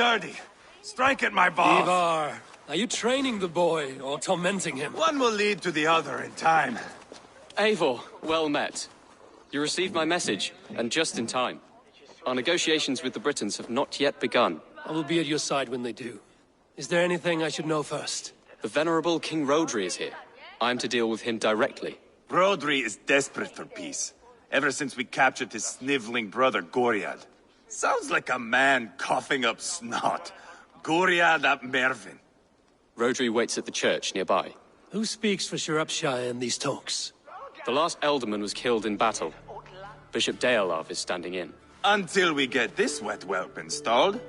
sturdy. Strike at my balls. Ivar, are you training the boy or tormenting him? One will lead to the other in time. Eivor, well met. You received my message, and just in time. Our negotiations with the Britons have not yet begun. I will be at your side when they do. Is there anything I should know first? The venerable King Rodri is here. I am to deal with him directly. Rodri is desperate for peace, ever since we captured his sniveling brother Goriad. Sounds like a man coughing up snot. Goriad ap Mervin. Rodri waits at the church nearby. Who speaks for Shropshire in these talks? The last Elderman was killed in battle. Bishop Deolav is standing in. Until we get this wet whelp installed.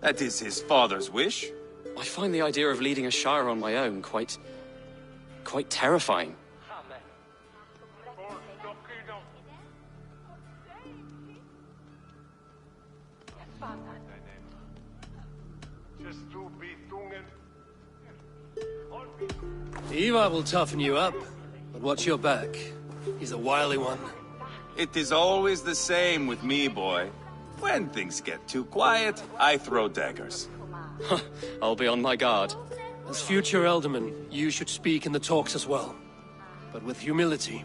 That is his father's wish. I find the idea of leading a shire on my own quite terrifying. Ivar will toughen you up, but watch your back. He's a wily one. It is always the same with me, boy. When things get too quiet, I throw daggers. I'll be on my guard. As future Elderman, you should speak in the talks as well. But with humility.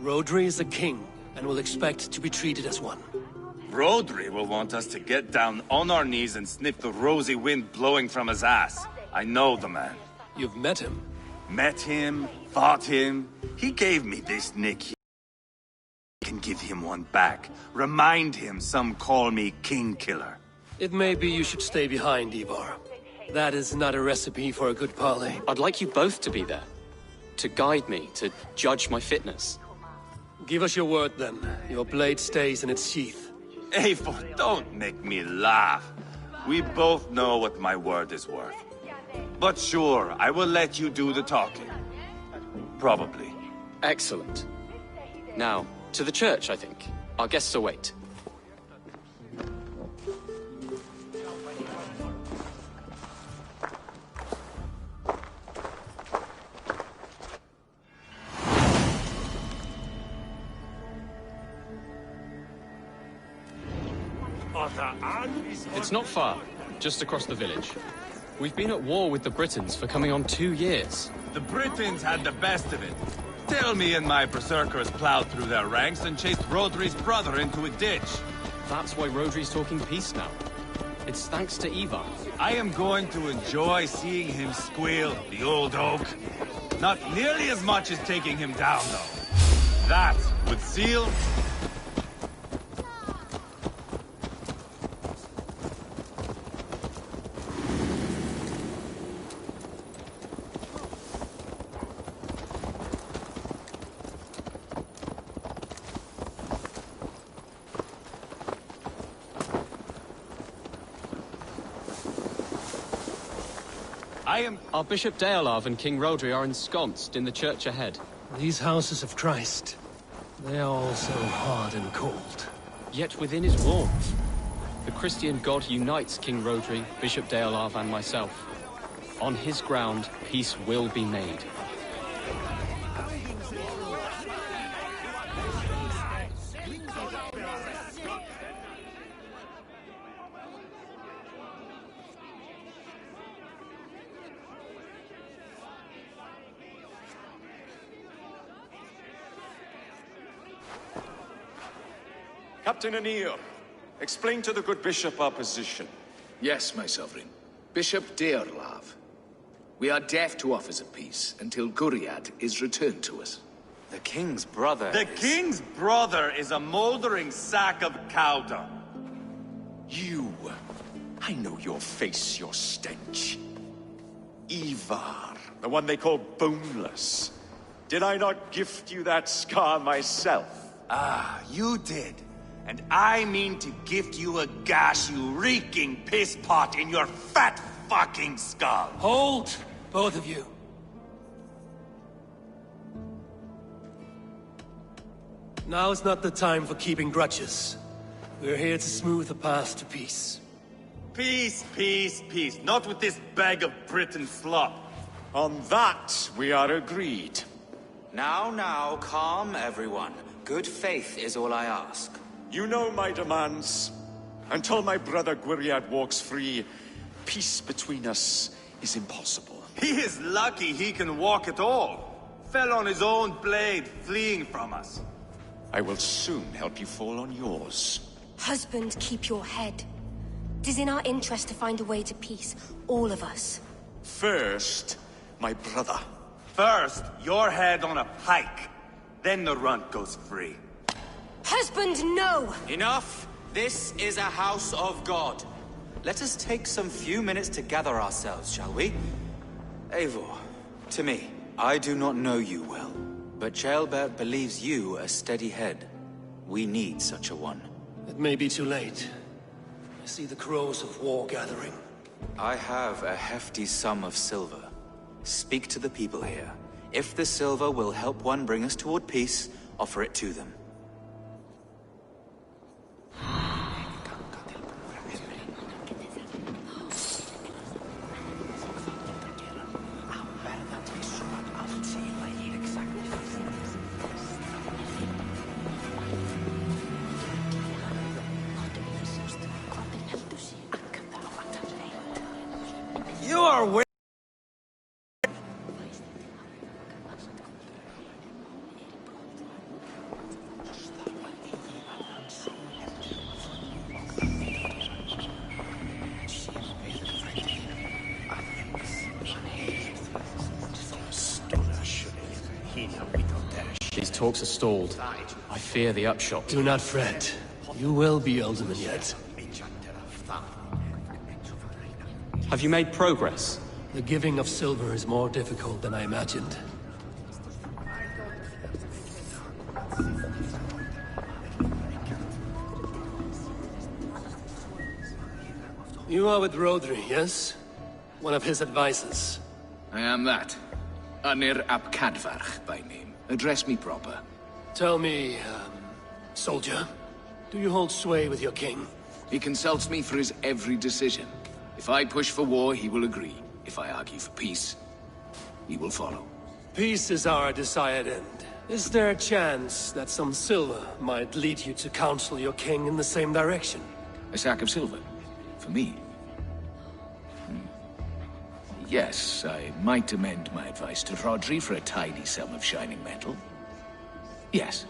Rodri is the king, and will expect to be treated as one. Rodri will want us to get down on our knees and sniff the rosy wind blowing from his ass. I know the man. You've met him? Met him, fought him. He gave me this nick. I can give him one back. Remind him some call me King Killer. It may be you should stay behind, Ivar. That is not a recipe for a good parley. I'd like you both to be there. To guide me, to judge my fitness. Give us your word, then. Your blade stays in its sheath. Eivor, don't make me laugh. We both know what my word is worth. But sure, I will let you do the talking. Probably. Excellent. Now, to the church, I think. Our guests await. It's not far, just across the village. We've been at war with the Britons for coming on 2 years. The Britons had the best of it. Tell me and my berserkers plowed through their ranks and chased Rodri's brother into a ditch. That's why Rodri's talking peace now. It's thanks to Ivar. I am going to enjoy seeing him squeal, the old oak. Not nearly as much as taking him down, though. That would seal... Our Bishop Deolav and King Rodri are ensconced in the church ahead. These houses of Christ, they are all so hard and cold. Yet within his warmth, the Christian God unites King Rodri, Bishop Deolav and myself. On his ground, peace will be made. Captain Anil, explain to the good bishop our position. Yes, my sovereign. Bishop Deolav. We are deaf to offers of peace until Guriad is returned to us. The king's brother The king's brother is a moldering sack of cow dung. You. I know your face, your stench. Ivar, the one they call boneless. Did I not gift you that scar myself? Ah, you did. And I mean to gift you a gash, you reeking piss pot in your fat fucking skull. Hold, both of you. Now is not the time for keeping grudges. We're here to smooth the path to peace. Peace, peace, peace. Not with this bag of Britain slop. On that, we are agreed. Now, calm everyone. Good faith is all I ask. You know my demands. Until my brother Gwiriad walks free, peace between us is impossible. He is lucky he can walk at all. Fell on his own blade, fleeing from us. I will soon help you fall on yours. Husband, keep your head. It is in our interest to find a way to peace, all of us. First, my brother. First, your head on a pike. Then the runt goes free. Husband, no! Enough! This is a house of God. Let us take some few minutes to gather ourselves, shall we? Eivor, to me, I do not know you well, but Ceolbert believes you a steady head. We need such a one. It may be too late. I see the crows of war gathering. I have a hefty sum of silver. Speak to the people here. If the silver will help one bring us toward peace, offer it to them. You are way. These talks are stalled. I fear the upshot. Do not fret. You will be Alderman yet. Have you made progress? The giving of silver is more difficult than I imagined. You are with Rodri, yes? One of his advisors. I am that. Anir ap Cadfarch by name. Address me proper. Tell me, soldier, do you hold sway with your king? He consults me for his every decision. If I push for war, he will agree. If I argue for peace, he will follow. Peace is our desired end. Is there a chance that some silver might lead you to counsel your king in the same direction? A sack of silver? For me? Yes, I might amend my advice to Rodri for a tidy sum of shining metal. Yes.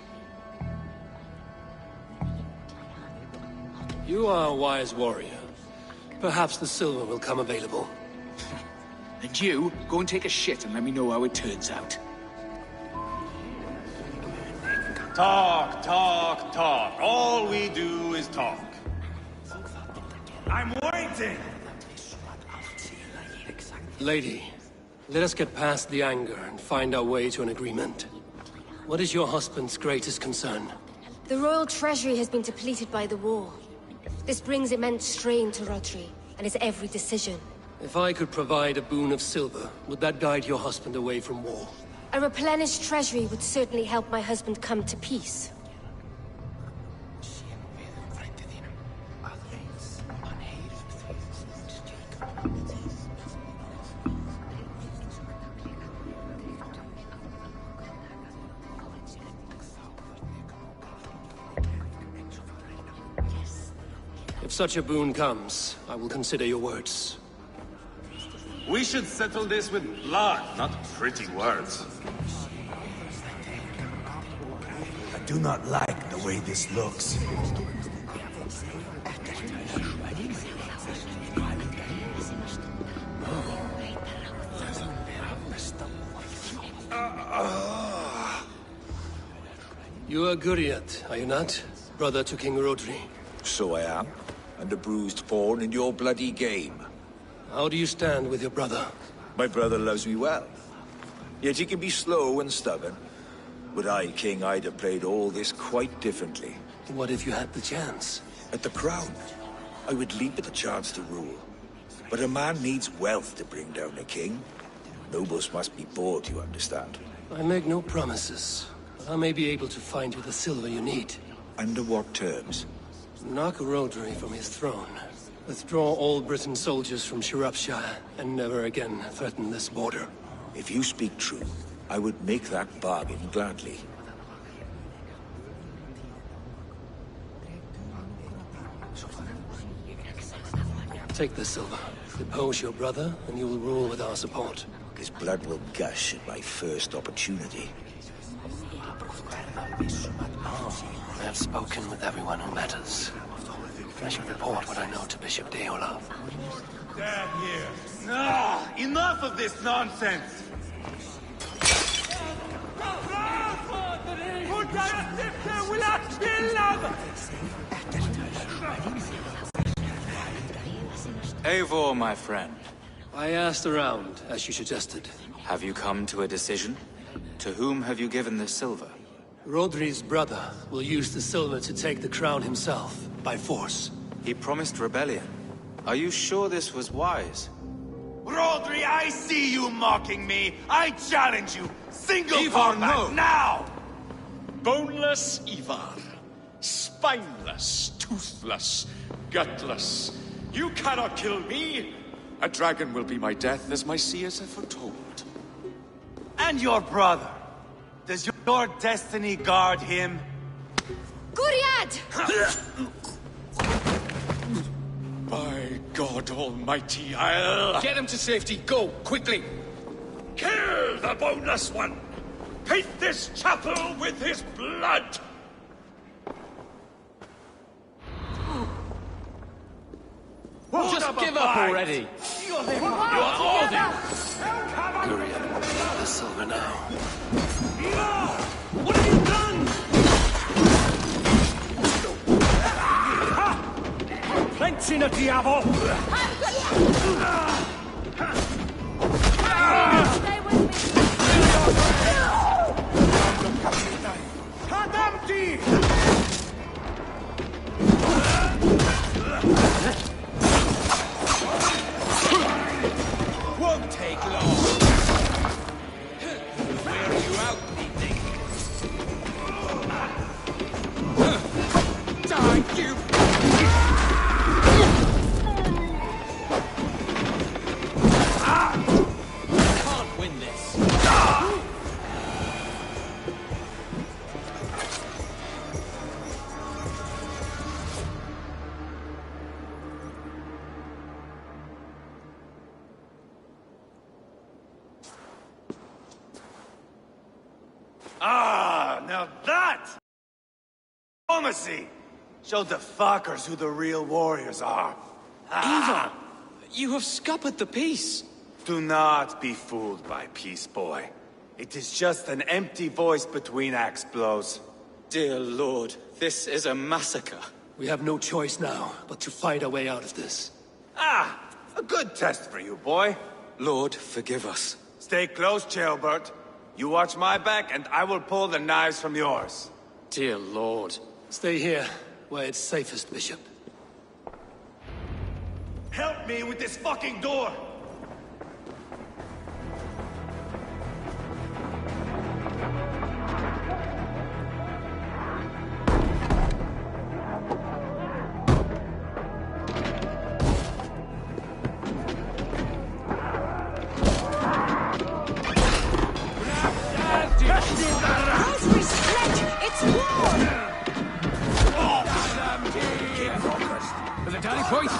You are a wise warrior. Perhaps the silver will come available. And you, go and take a shit and let me know how it turns out. Talk, talk, talk. All we do is talk. I'm waiting! Lady, let us get past the anger and find our way to an agreement. What is your husband's greatest concern? The royal treasury has been depleted by the war. This brings immense strain to Rodri, and his every decision. If I could provide a boon of silver, would that guide your husband away from war? A replenished treasury would certainly help my husband come to peace. If such a boon comes, I will consider your words. We should settle this with blood, not pretty words. I do not like the way this looks. You are Guriat, are you not? Brother to King Rodri. So I am, and a bruised pawn in your bloody game. How do you stand with your brother? My brother loves me well. Yet he can be slow and stubborn. Were I king, I'd have played all this quite differently. What if you had the chance? At the crown, I would leap at the chance to rule. But a man needs wealth to bring down a king. Nobles must be bought, you understand. I make no promises, but I may be able to find you the silver you need. Under what terms? Knock Rodri from his throne. Withdraw all Britain soldiers from Shropshire, and never again threaten this border. If you speak true, I would make that bargain gladly. Take this silver. Depose your brother, and you will rule with our support. His blood will gush at my first opportunity. I have spoken with everyone who matters. I should report what I know to Bishop Deolaf. Stand here. Ah, enough of this nonsense! Eivor, my friend. I asked around, as you suggested. Have you come to a decision? To whom have you given this silver? Rodri's brother will use the silver to take the crown himself, by force. He promised rebellion. Are you sure this was wise? Rodri, I see you mocking me! I challenge you! Single Ivar, combat, no. now! Boneless Ivar. Spineless, toothless, gutless. You cannot kill me! A dragon will be my death, as my seers have foretold. And your brother. Does your destiny guard him? Guriad! By God Almighty, I'll... Get him to safety. Go, quickly. Kill the boneless one! Paint this chapel with his blood! Just give up already! Guriad, the silver now. What have you done? Plenty na diavol! Stay with me! Hand empty! Won't take long. Wear you out, meeting. Die, you! Can't win this. Ah, now that... diplomacy! Show the fuckers who the real warriors are. Ivar! You have scuppered the peace! Do not be fooled by peace, boy. It is just an empty voice between axe blows. Dear Lord, this is a massacre. We have no choice now, but to fight our way out of this. Ah, a good test for you, boy. Lord, forgive us. Stay close, Jailbert. You watch my back, and I will pull the knives from yours. Dear Lord. Stay here, where it's safest, Bishop. Help me with this fucking door! Rosemary's sledge! It's war! For the tally point.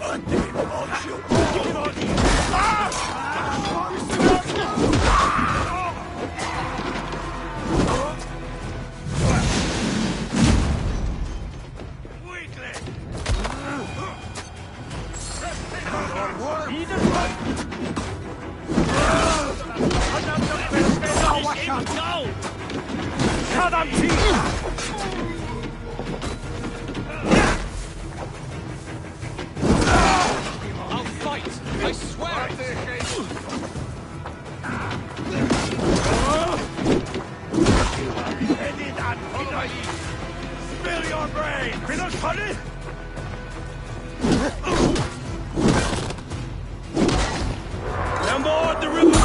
Andiamo, I'll fight! I swear it! Spill your brain! Finish, honey! Aboard the river!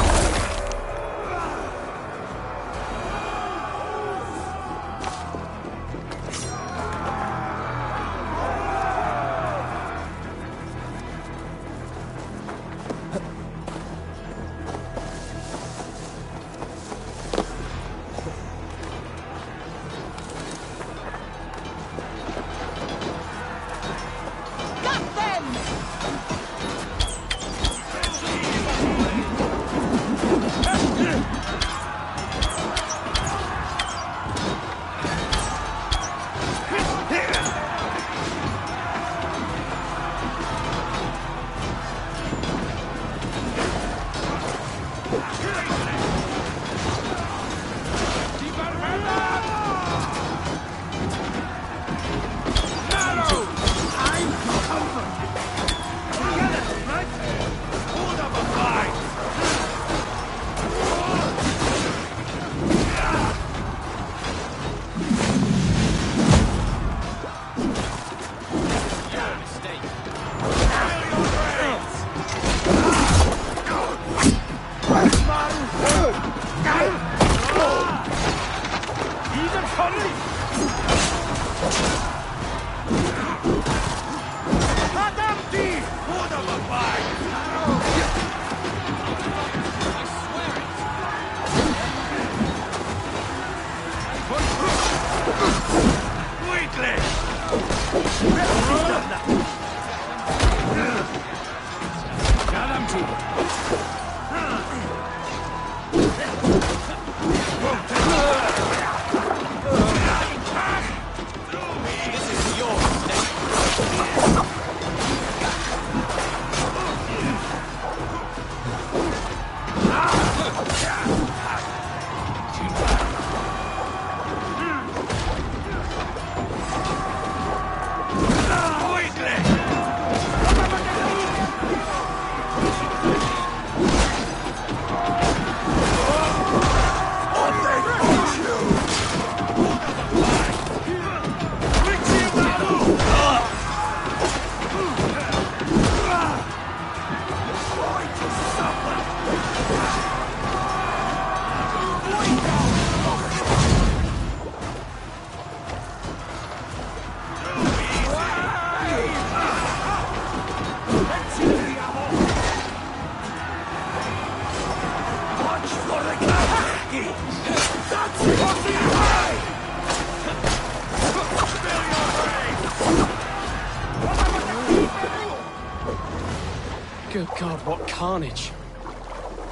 Good God, what carnage!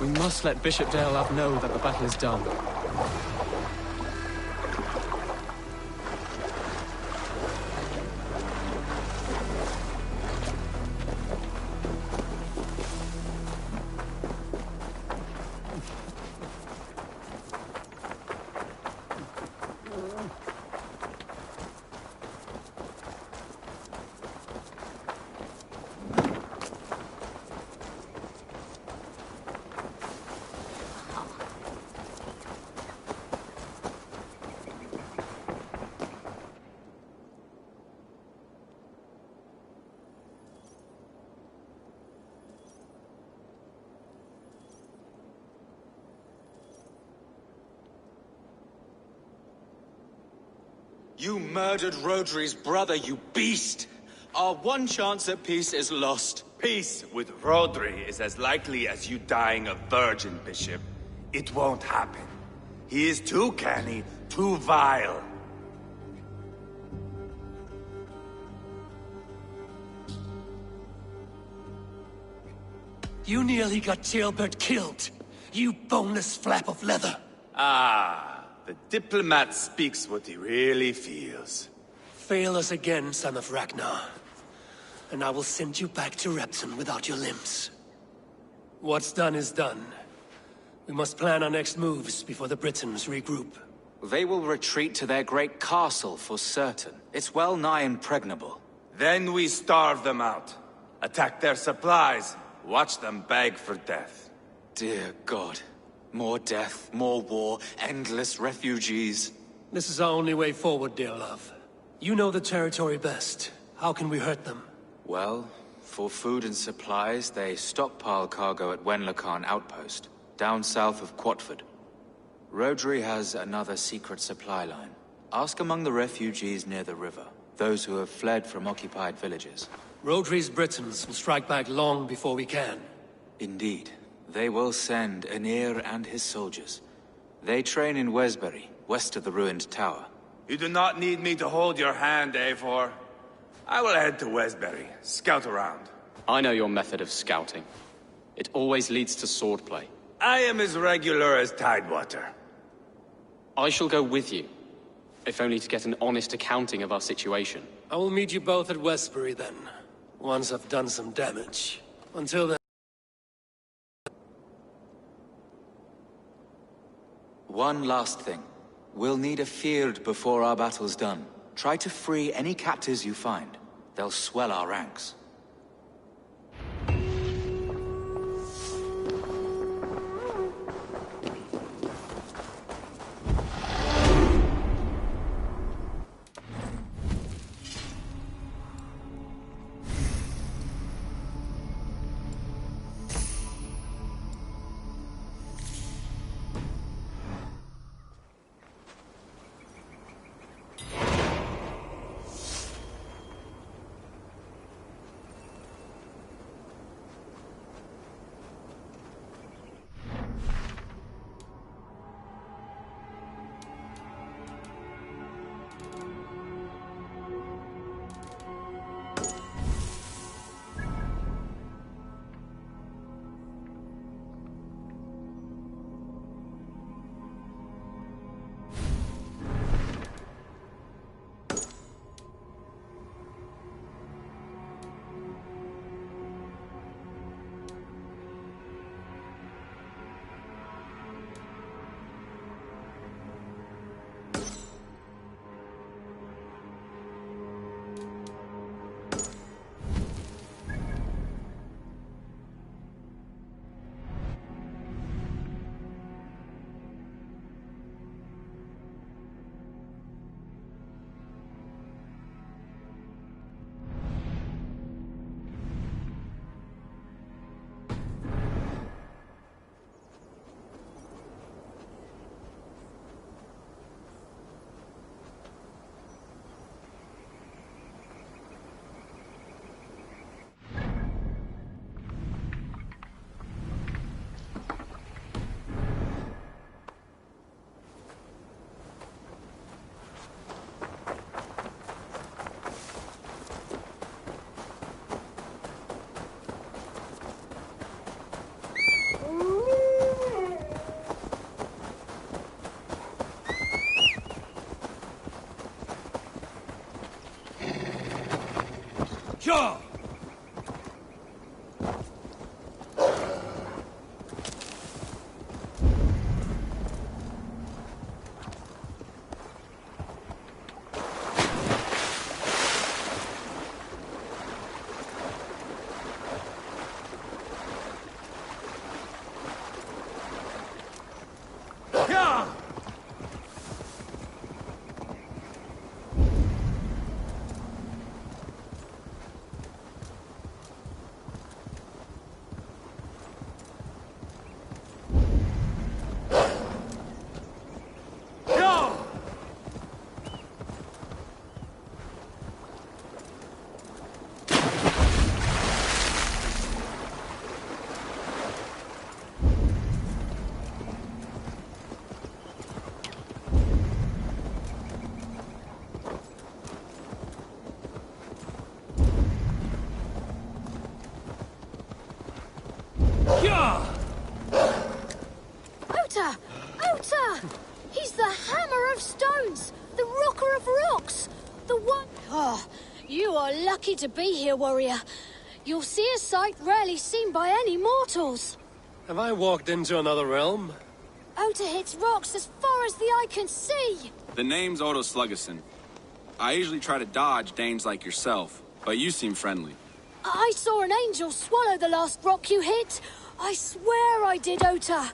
We must let Bishop Deolav know that the battle is done. You murdered Rodri's brother, you beast! Our one chance at peace is lost. Peace with Rodri is as likely as you dying a virgin, Bishop. It won't happen. He is too canny, too vile. You nearly got Jailbird killed. You boneless flap of leather. Ah, the diplomat speaks what he really feels. Fail us again, son of Ragnar. And I will send you back to Repton without your limbs. What's done is done. We must plan our next moves before the Britons regroup. They will retreat to their great castle for certain. It's well nigh impregnable. Then we starve them out. Attack their supplies. Watch them beg for death. Dear God. More death, more war, endless refugees. This is our only way forward, dear love. You know the territory best. How can we hurt them? Well, for food and supplies, they stockpile cargo at Wenlacan Outpost, down south of Quatford. Rodri has another secret supply line. Ask among the refugees near the river, those who have fled from occupied villages. Rodri's Britons will strike back long before we can. Indeed. They will send Anir and his soldiers. They train in Wesbury, west of the ruined tower. You do not need me to hold your hand, Eivor. I will head to Wesbury, scout around. I know your method of scouting. It always leads to swordplay. I am as regular as Tidewater. I shall go with you, if only to get an honest accounting of our situation. I will meet you both at Westbury then, once I've done some damage. Until then... One last thing. We'll need a field before our battle's done. Try to free any captives you find. They'll swell our ranks. Sure! Ota! Ota! He's the hammer of stones! The rocker of rocks! The one... Oh, you are lucky to be here, warrior. You'll see a sight rarely seen by any mortals. Have I walked into another realm? Ota hits rocks as far as the eye can see! The name's Odo Sluggerson. I usually try to dodge Danes like yourself, but you seem friendly. I saw an angel swallow the last rock you hit. I swear I did, Ota.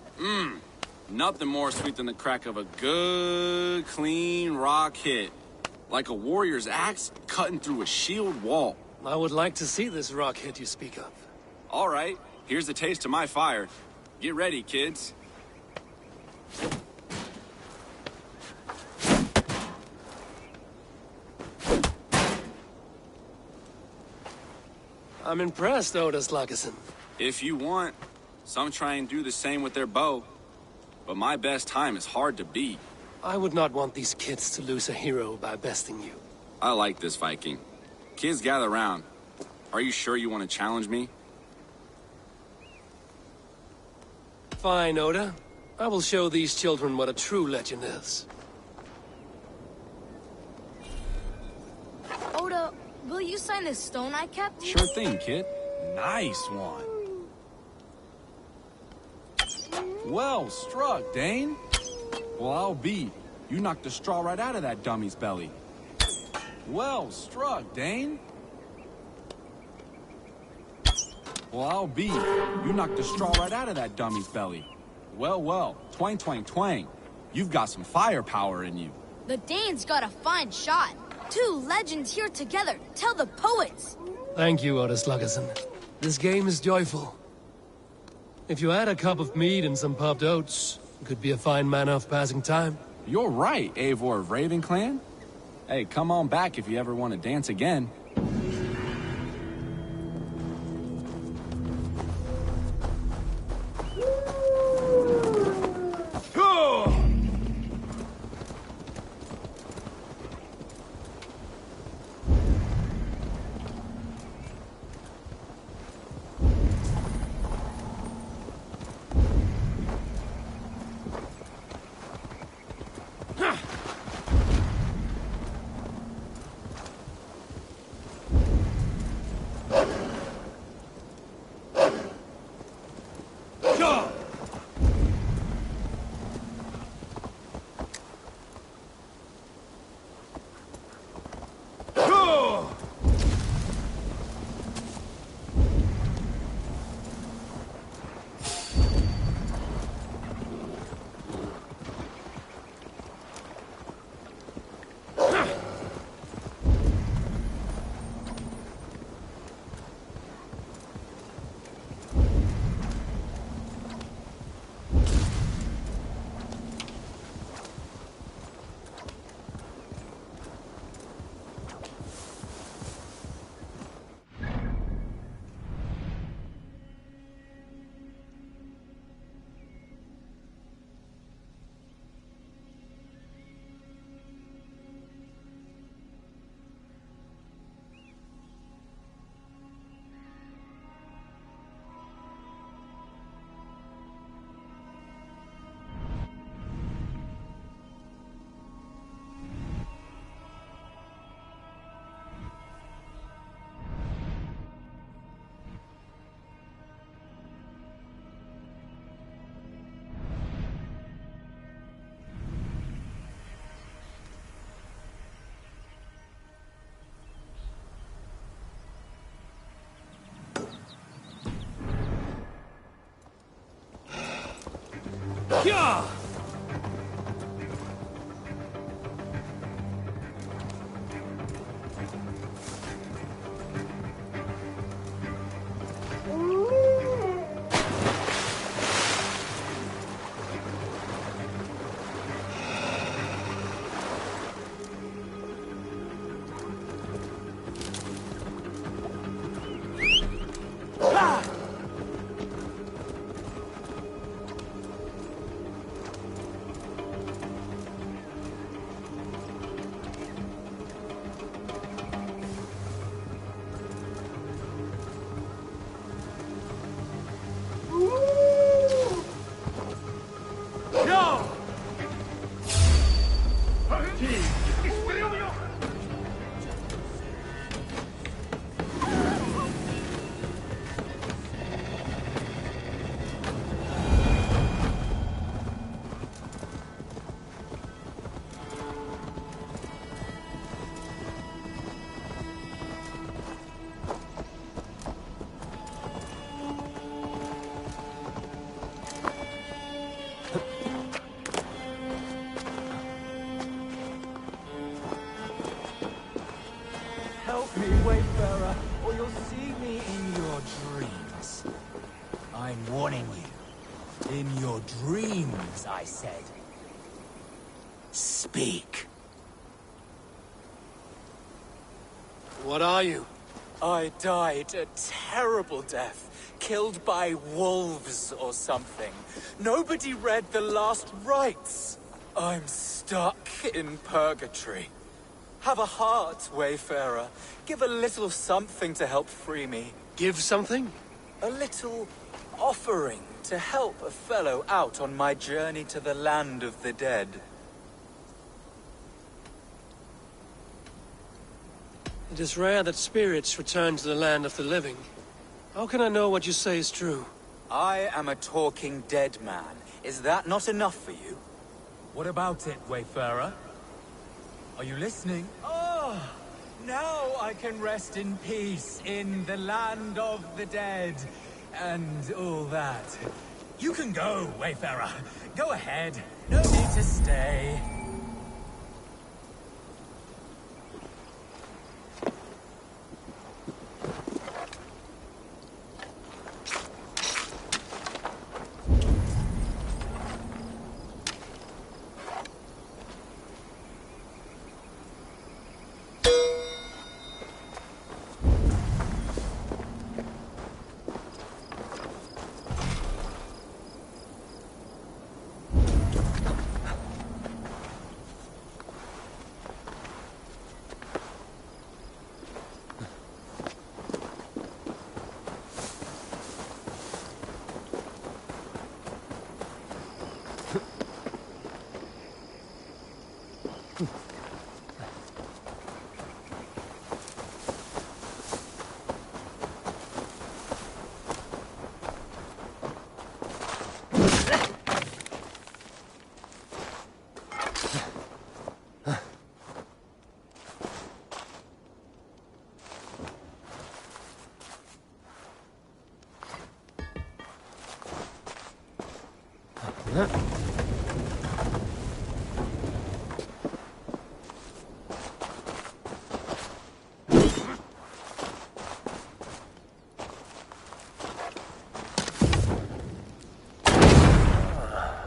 Nothing more sweet than the crack of a good, clean rock hit. Like a warrior's axe cutting through a shield wall. I would like to see this rock hit you speak of. All right, here's the taste of my fire. Get ready, kids. I'm impressed, Oda Sluggerson. If you want, some try and do the same with their bow. But my best time is hard to beat. I would not want these kids to lose a hero by besting you. I like this, Viking. Kids, gather round. Are you sure you want to challenge me? Fine, Oda. I will show these children what a true legend is. Oda, will you sign this stone I kept? Sure thing, kid. Nice one. Well struck, Dane. Well, I'll be. You knocked the straw right out of that dummy's belly. Well struck, Dane. Well, I'll be. You knocked the straw right out of that dummy's belly. Well, well. Twang, twang, twang. You've got some firepower in you. The Danes got a fine shot. Two legends here together. Tell the poets. Thank you, Oda Sluggerson. This game is joyful. If you add a cup of mead and some puffed oats, it could be a fine manner of passing time. You're right, Eivor of Raven Clan. Hey, come on back if you ever want to dance again. Yeah! warning you. In your dreams, I said. Speak. What are you? I died a terrible death, killed by wolves or something. Nobody read the last rites. I'm stuck in purgatory. Have a heart, Wayfarer. Give a little something to help free me. Give something? A little offering to help a fellow out on my journey to the land of the dead. It is rare that spirits return to the land of the living. How can I know what you say is true? I am a talking dead man. Is that not enough for you? What about it, Wayfarer? Are you listening? Oh, now I can rest in peace in the land of the dead. And all that. You can go, Wayfarer. Go ahead. No need to stay.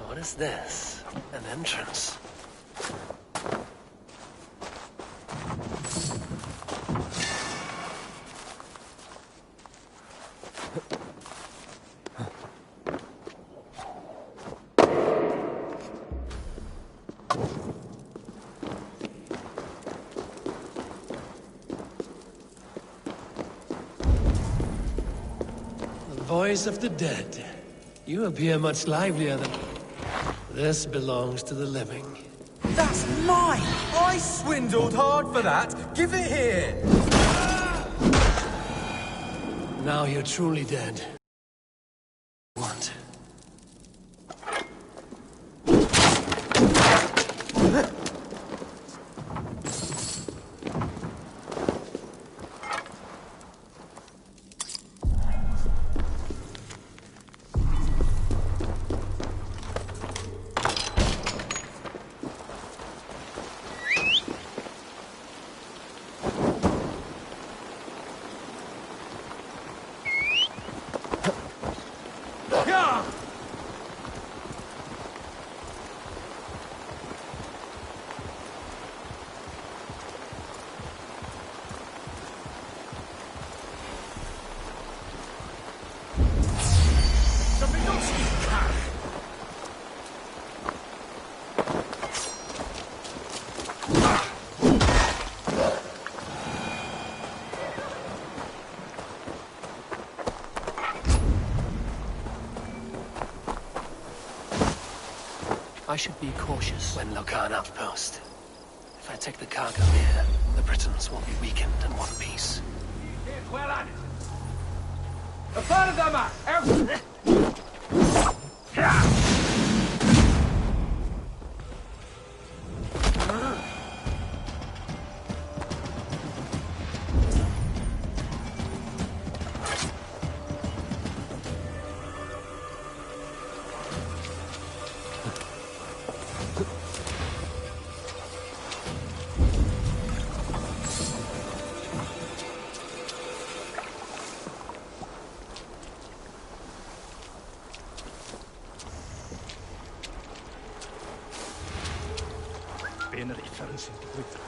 What is this? An entrance. The voice of the dead. You appear much livelier than... This belongs to the living. That's mine! I swindled hard for that! Give it here! Now you're truly dead. What? I should be cautious when Locarno outpost. If I take the cargo here, the Britons will be weakened in one piece. en referencia de Twitter.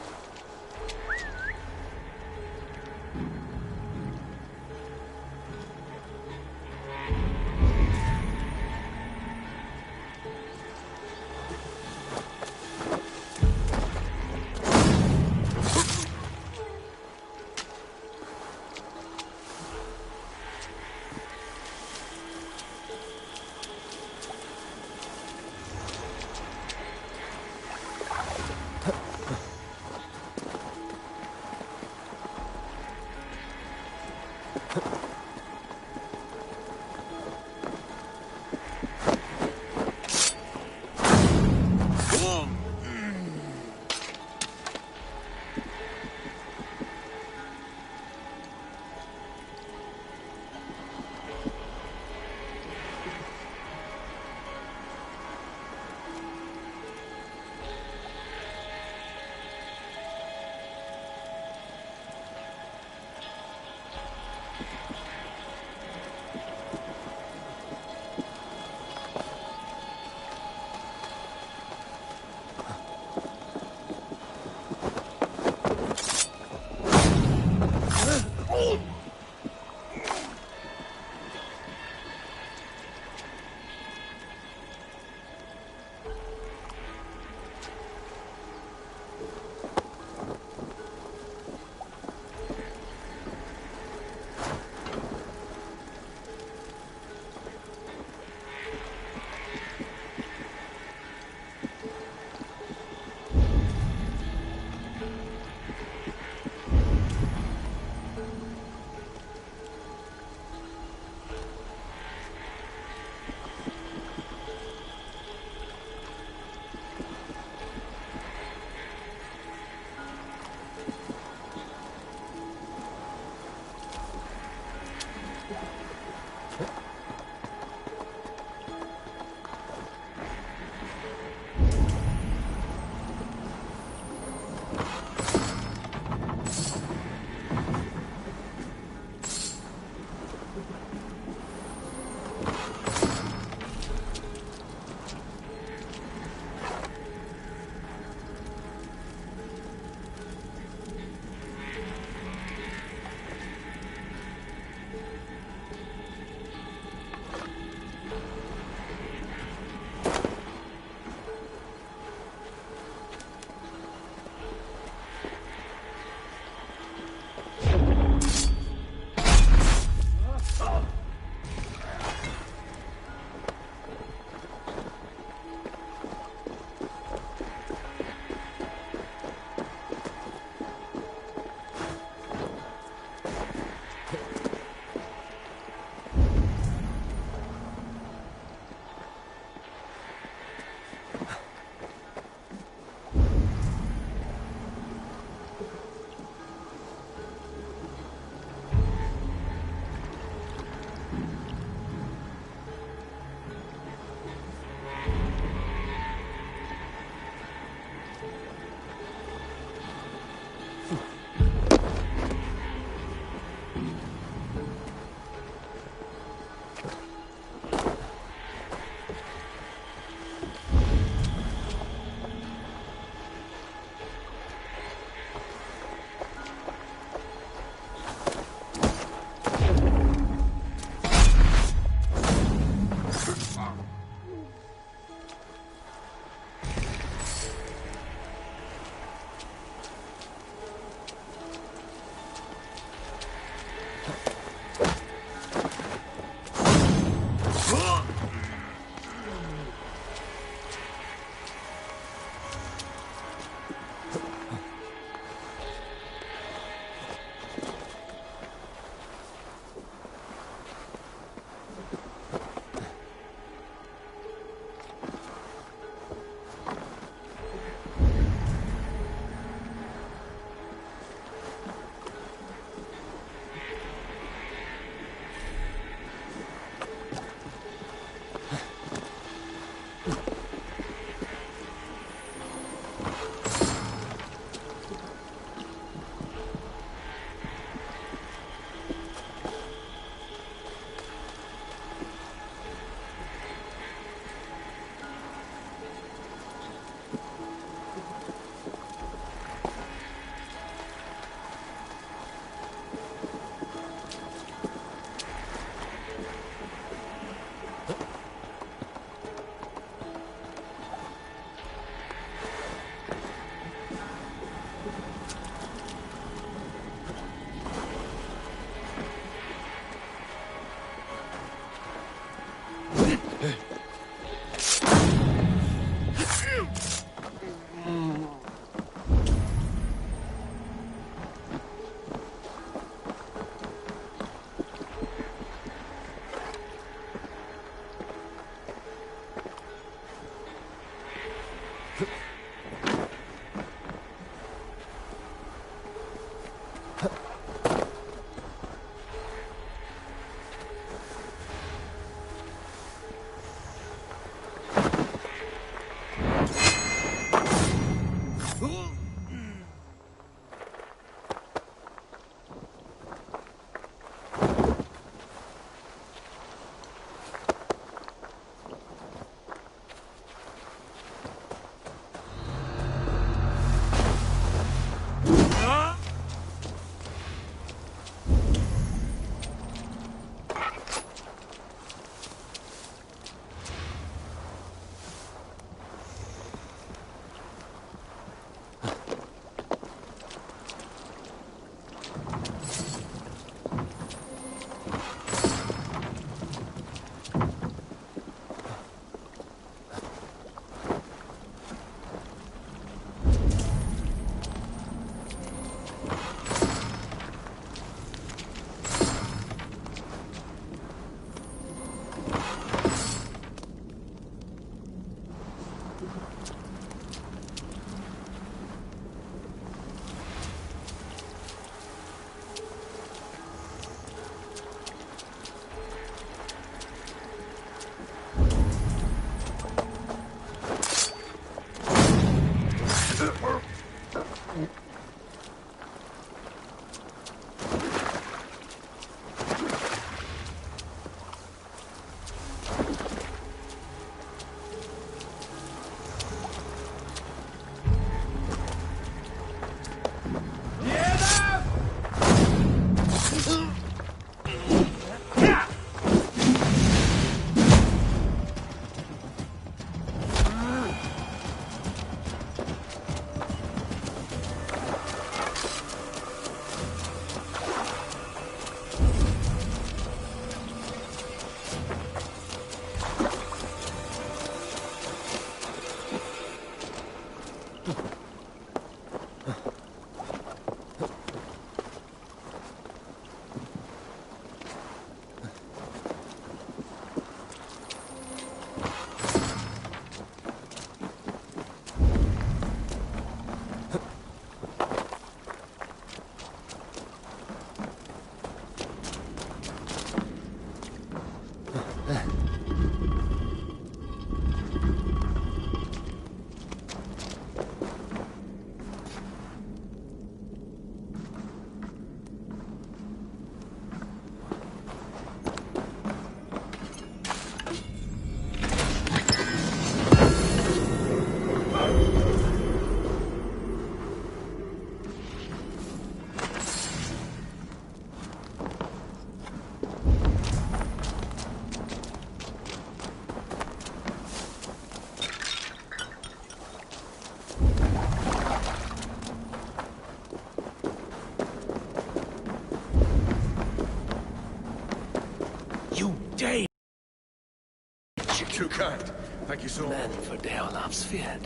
Too kind. Thank you so much. Men for Deolaf's feared.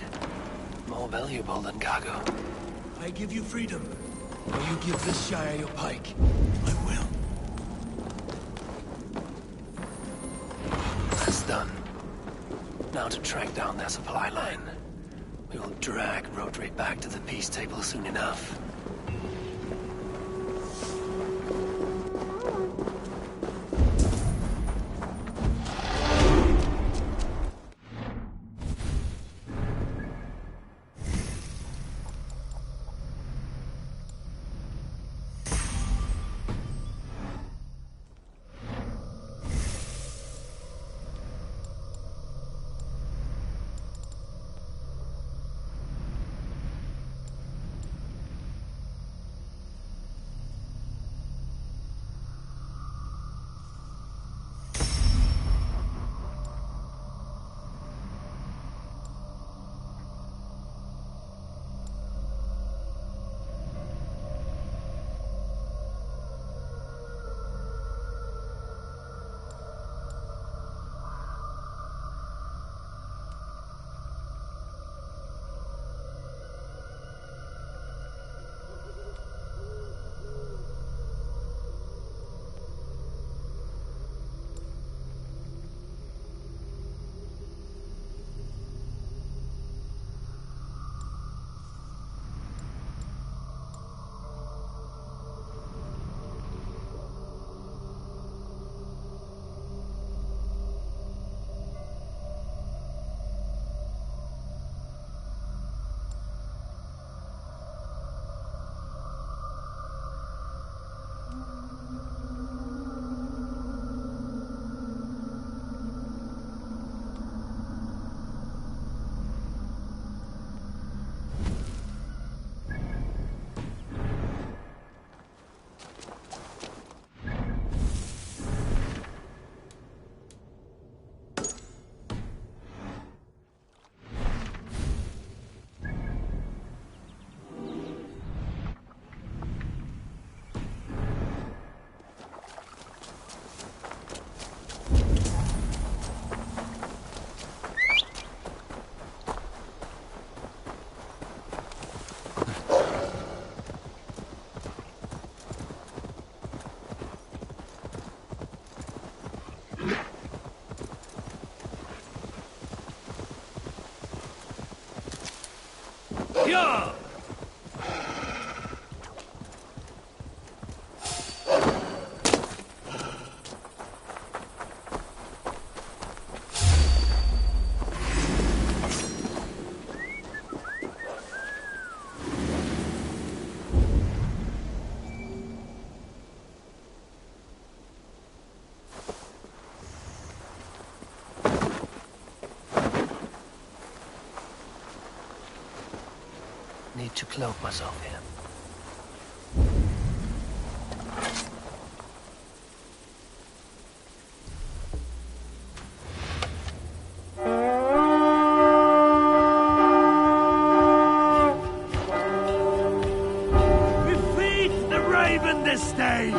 More valuable than cargo. I give you freedom. Will you give this Shire your pike? I will. That's done. Now to track down their supply line. We will drag Rodri back to the peace table soon enough. Yeah! Need to cloak myself here. We feed the raven this day!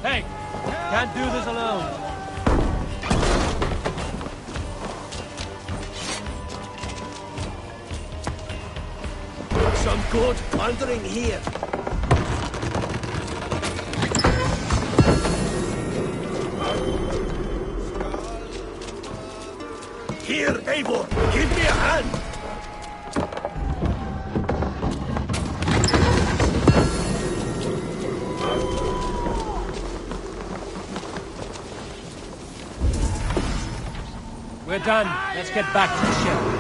Hey! Can't do this alone. Some good wandering here. Here, Eivor, give me a hand. We're done. Let's get back to the ship.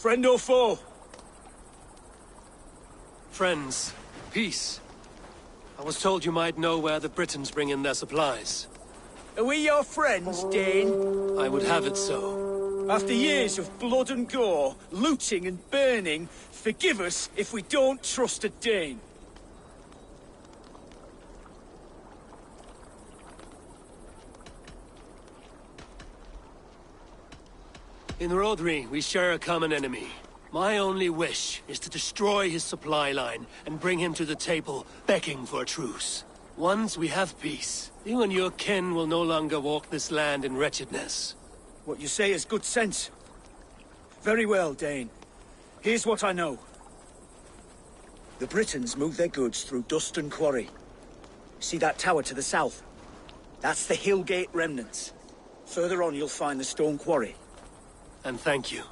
Friend or foe? Friends. Peace. I was told you might know where the Britons bring in their supplies. Are we your friends, Dane? I would have it so. After years of blood and gore, looting and burning, forgive us if we don't trust a Dane. In Rodri, we share a common enemy. My only wish is to destroy his supply line and bring him to the table, begging for a truce. Once we have peace, you and your kin will no longer walk this land in wretchedness. What you say is good sense. Very well, Dane. Here's what I know. The Britons move their goods through Dustin Quarry. See that tower to the south? That's the Hillgate remnants. Further on, you'll find the stone quarry. And thank you.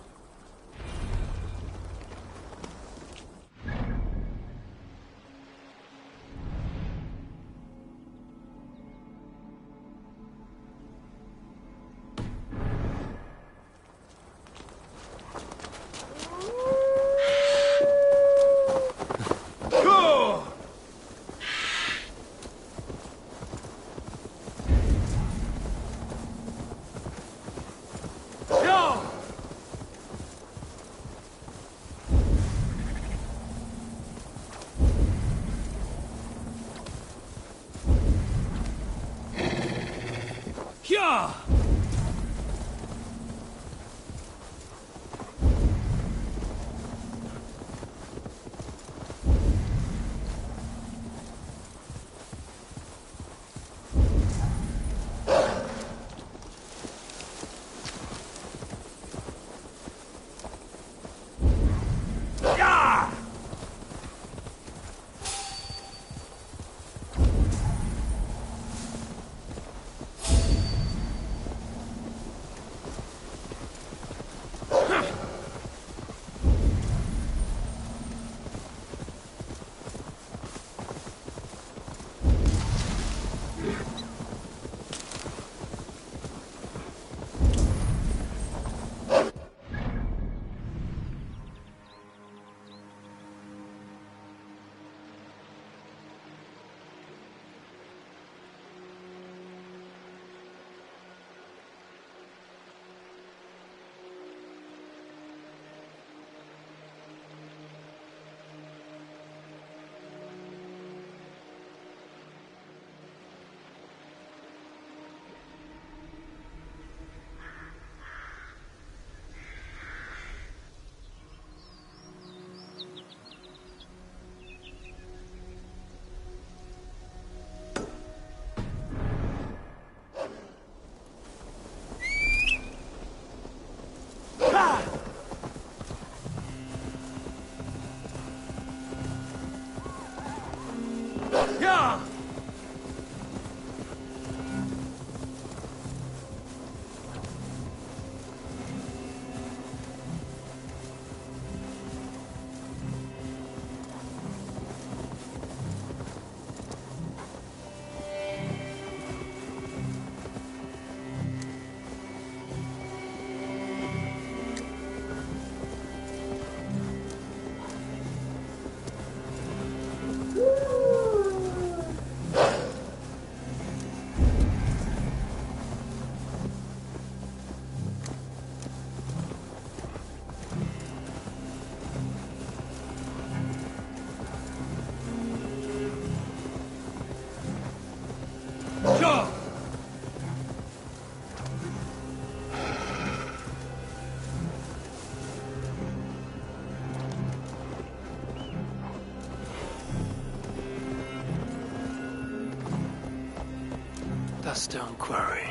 a stone quarry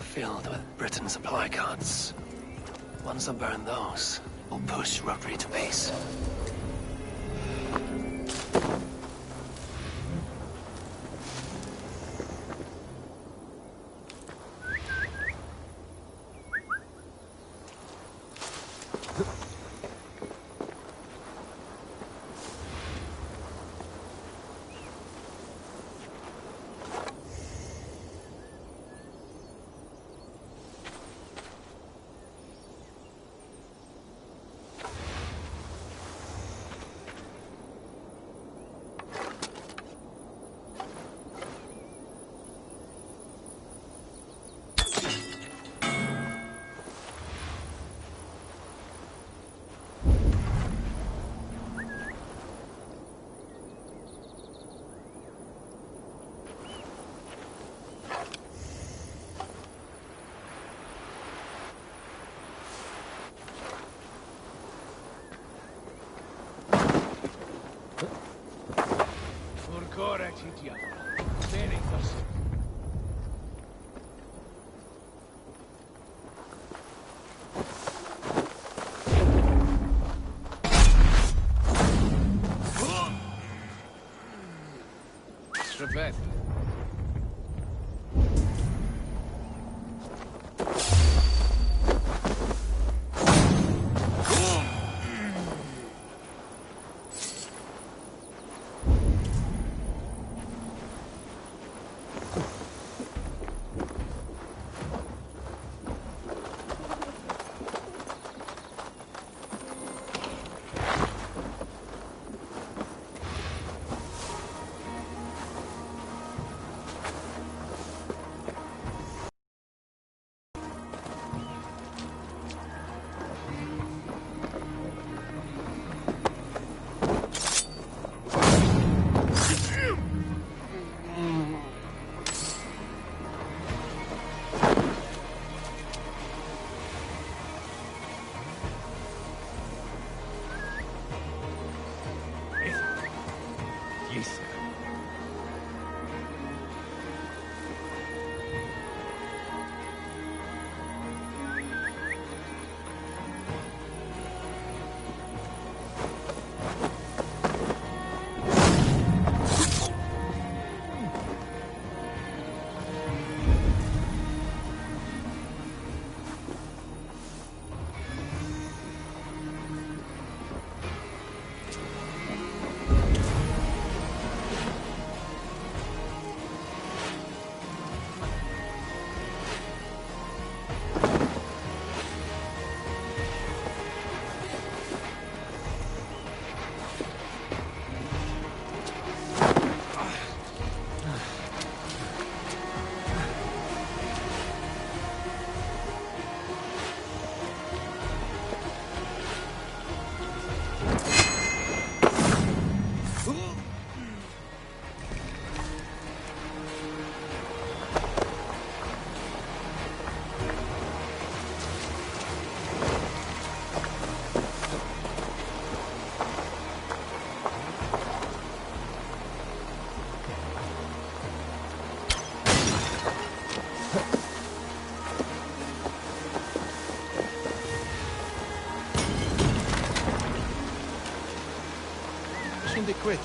filled with Britain supply carts. Once I burn those, we'll push Rotary to peace. Revenge. They quit.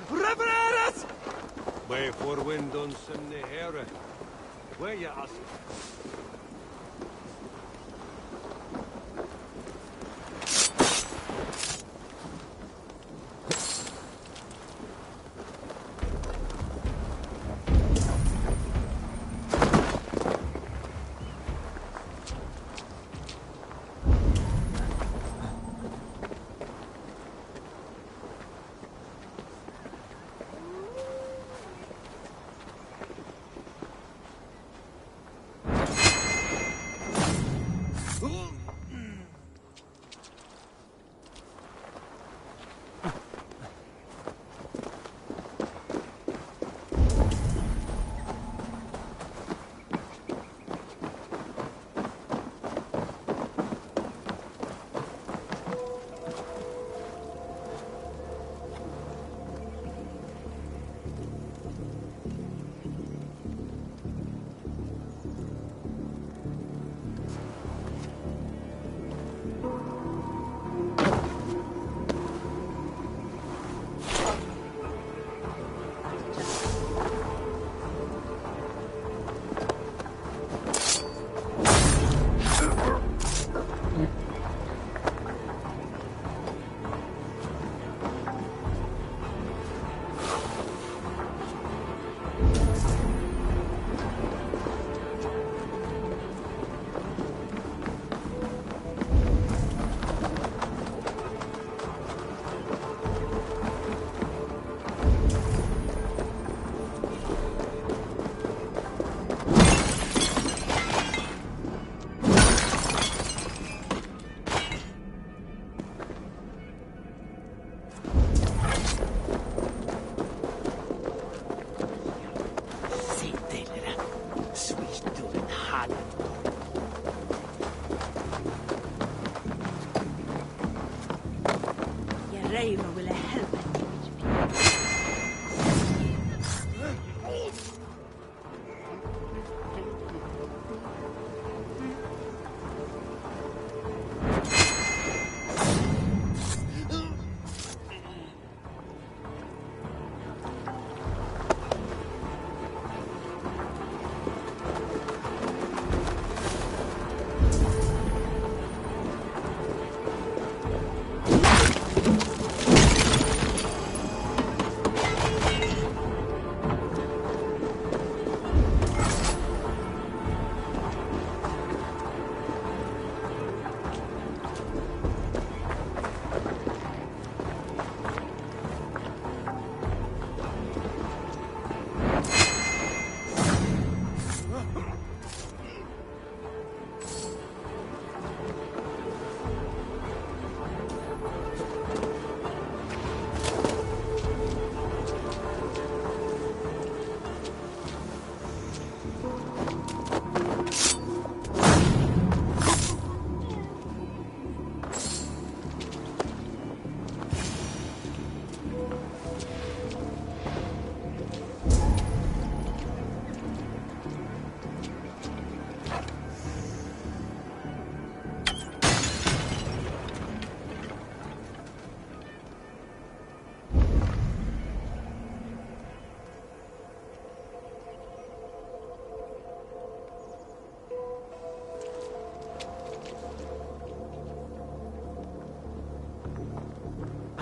Revereres! Way for windon semne here. Where you ask?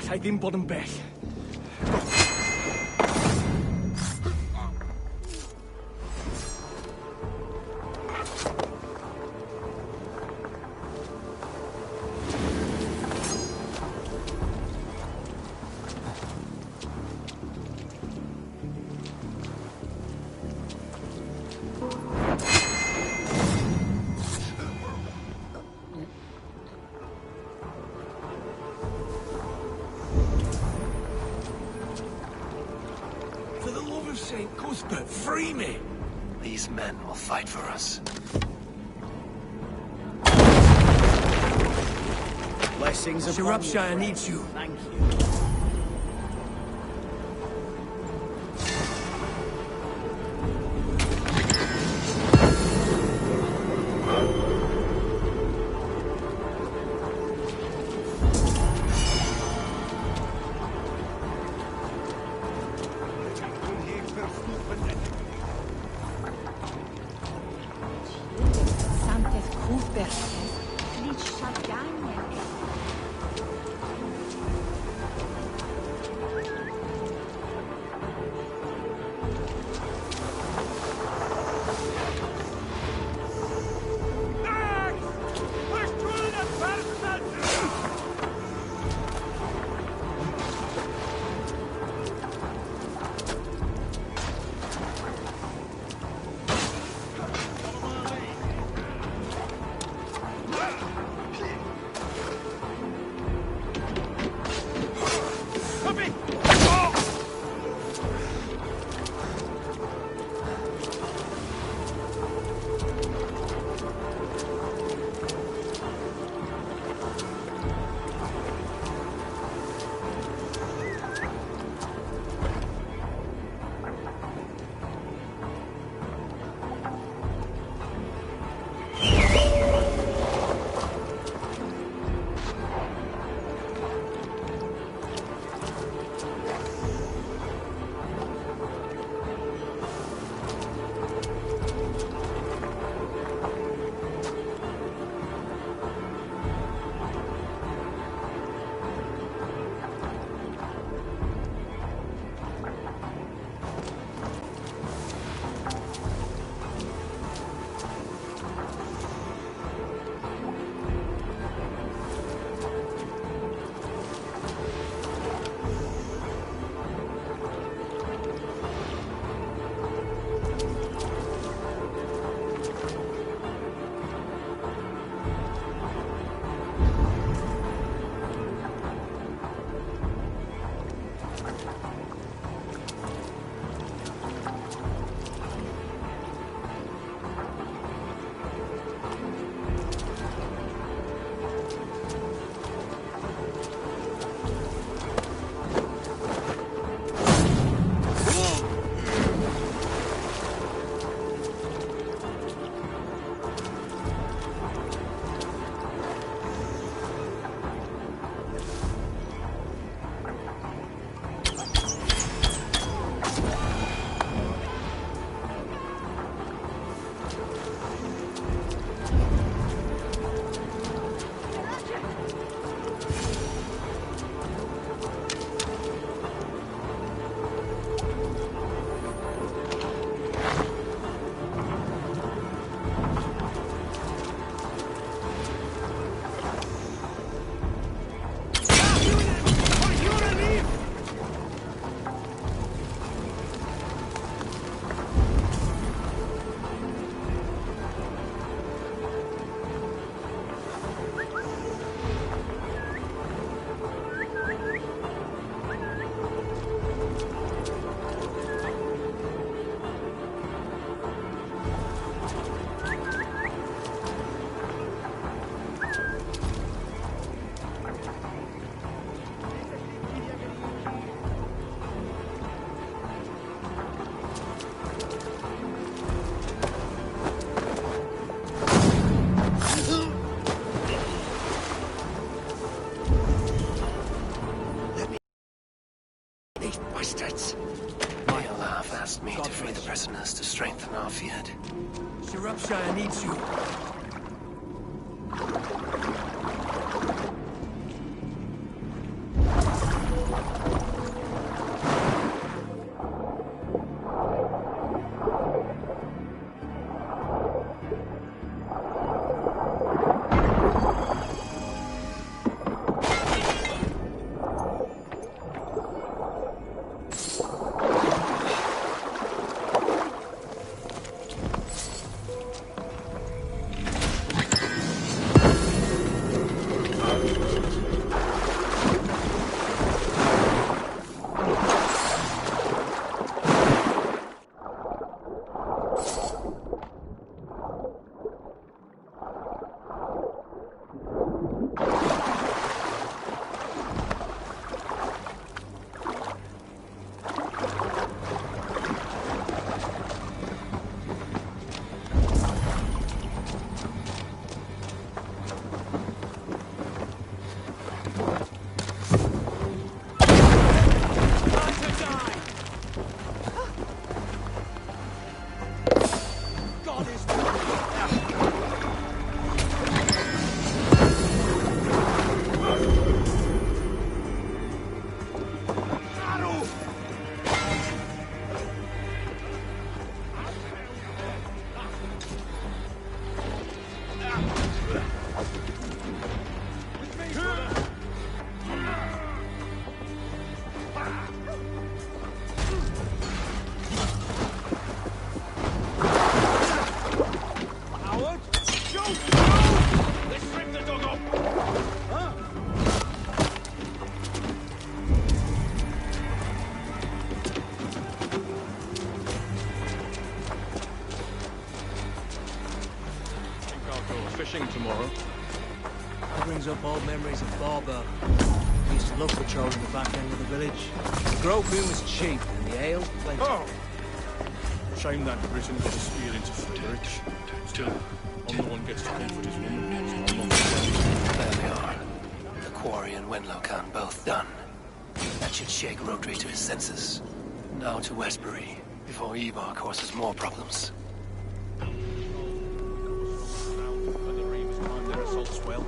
Allai ddim bod yn bell. St. Cuthbert, free me! These men will fight for us. Blessings of Shropshire needs you. Thank you. bastards! Eolaf asked me to free the prisoners to strengthen our field. Shropshire needs you. Tomorrow. That brings up old memories of Barber. We used to love patrolling the back end of the village. The grove food was cheap, and the ale, plenty. Oh! Shame that Britain gets a steal into Frederick. Still, I'm the one gets to comfort his woman, so I'm not There we are. The quarry and Wenlow Khan both done. That should shake Rodri to his senses. Now to Westbury, before Ivar causes more problems. well.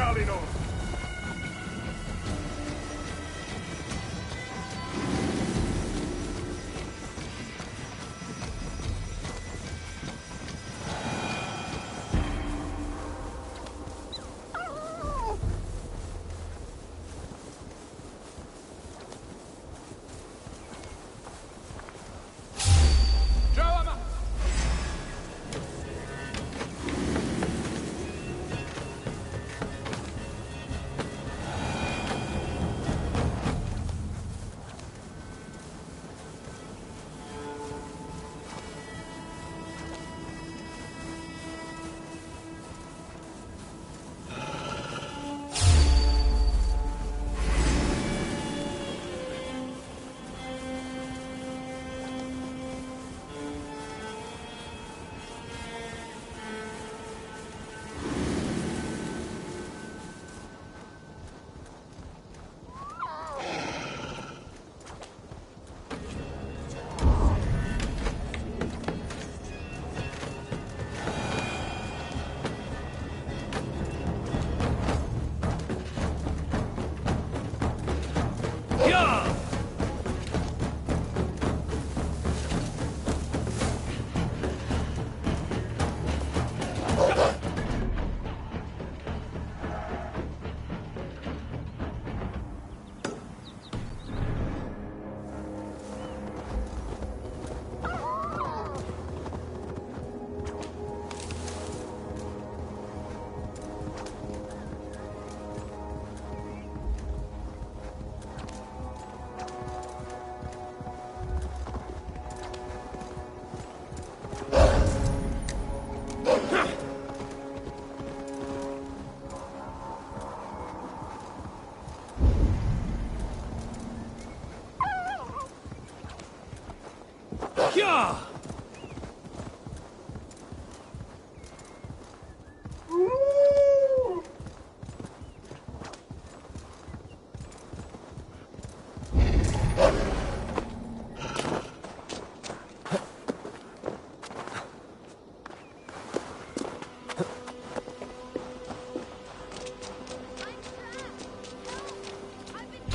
Valinor!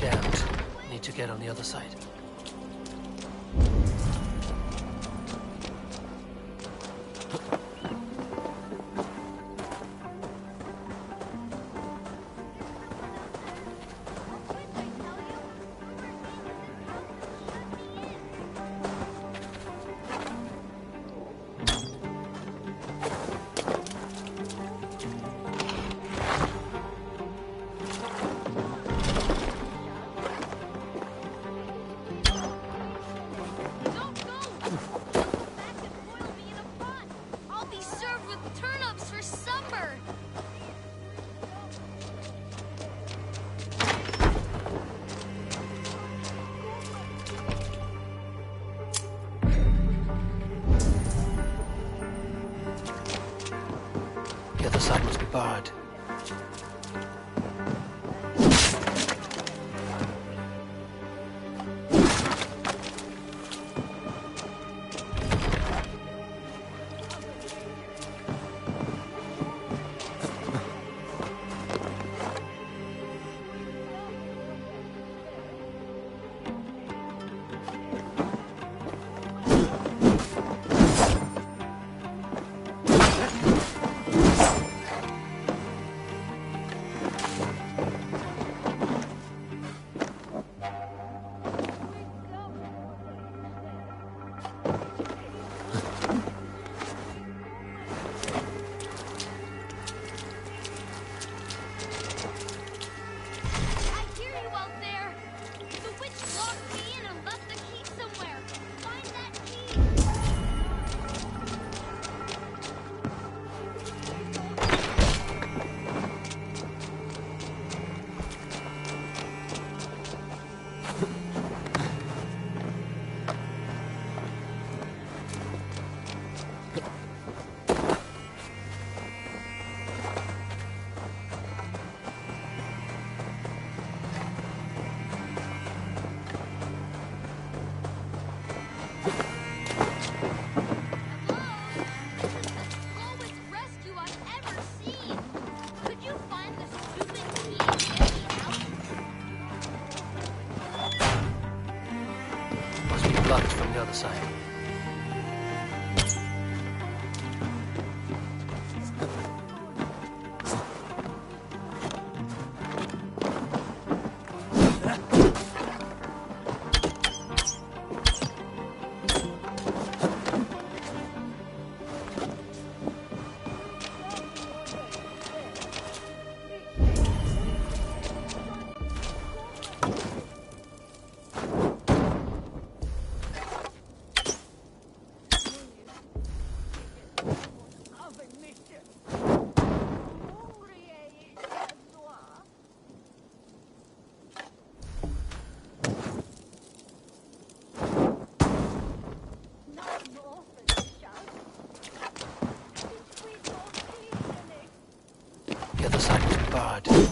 Jammed. Need to get on the other side. The other side must be barred. bad.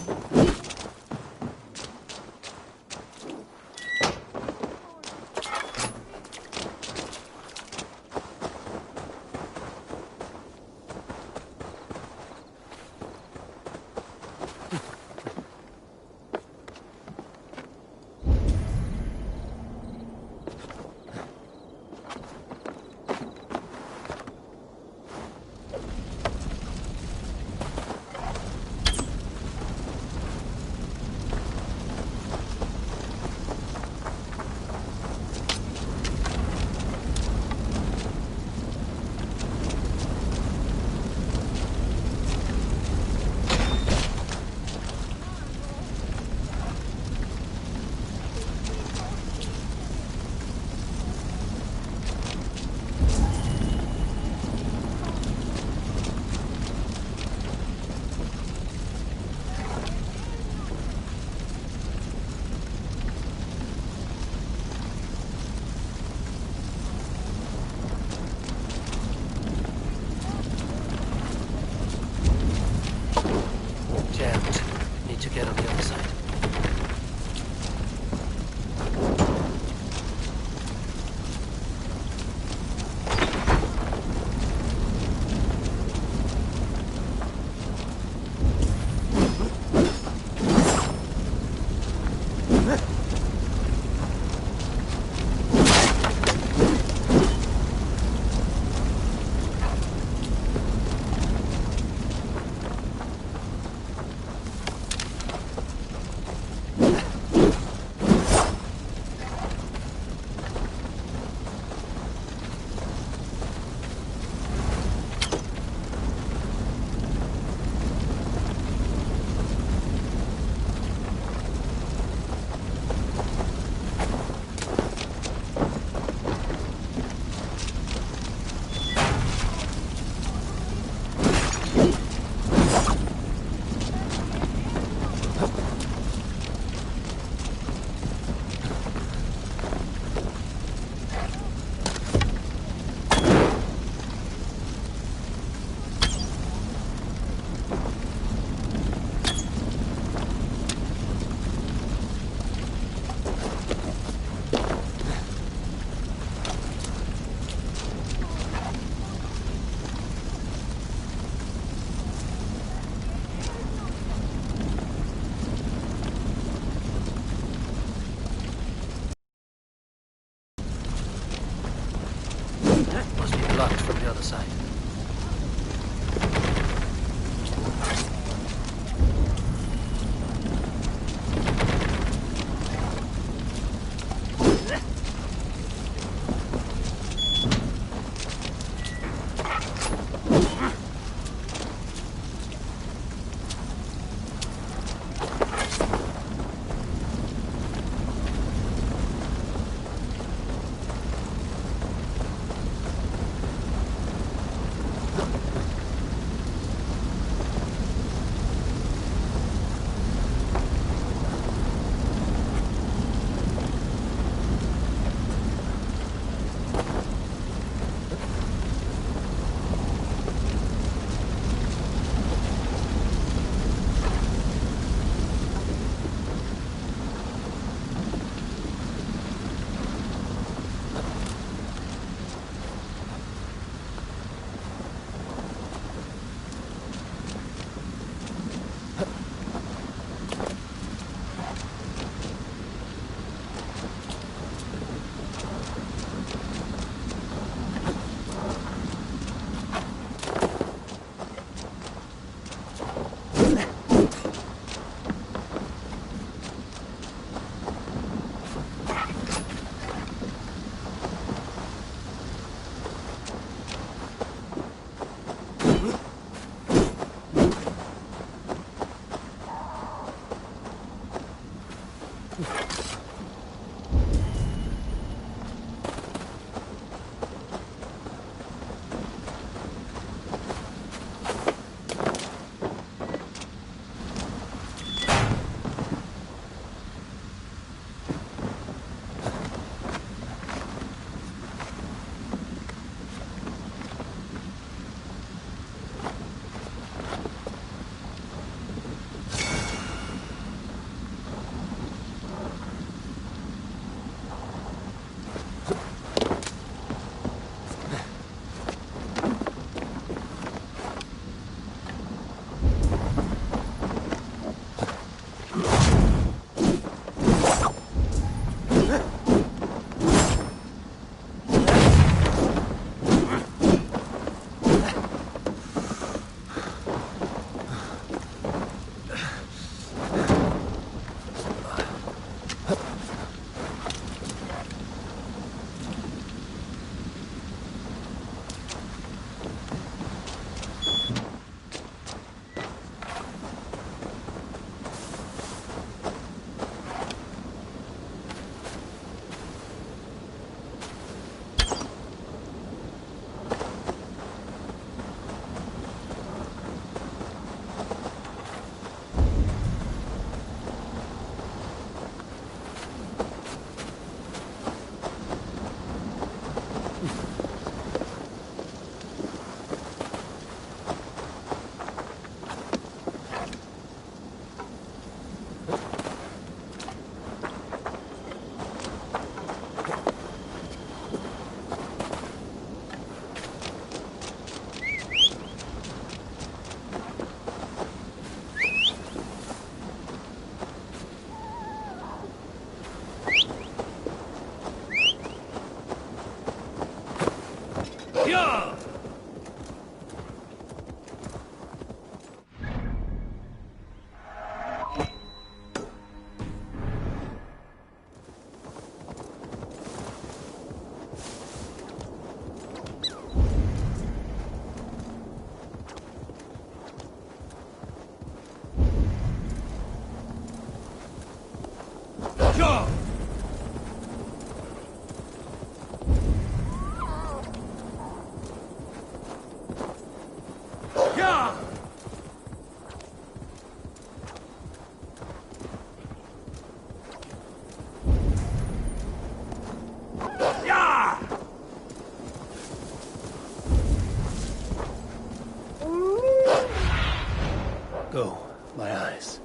Go, my eyes.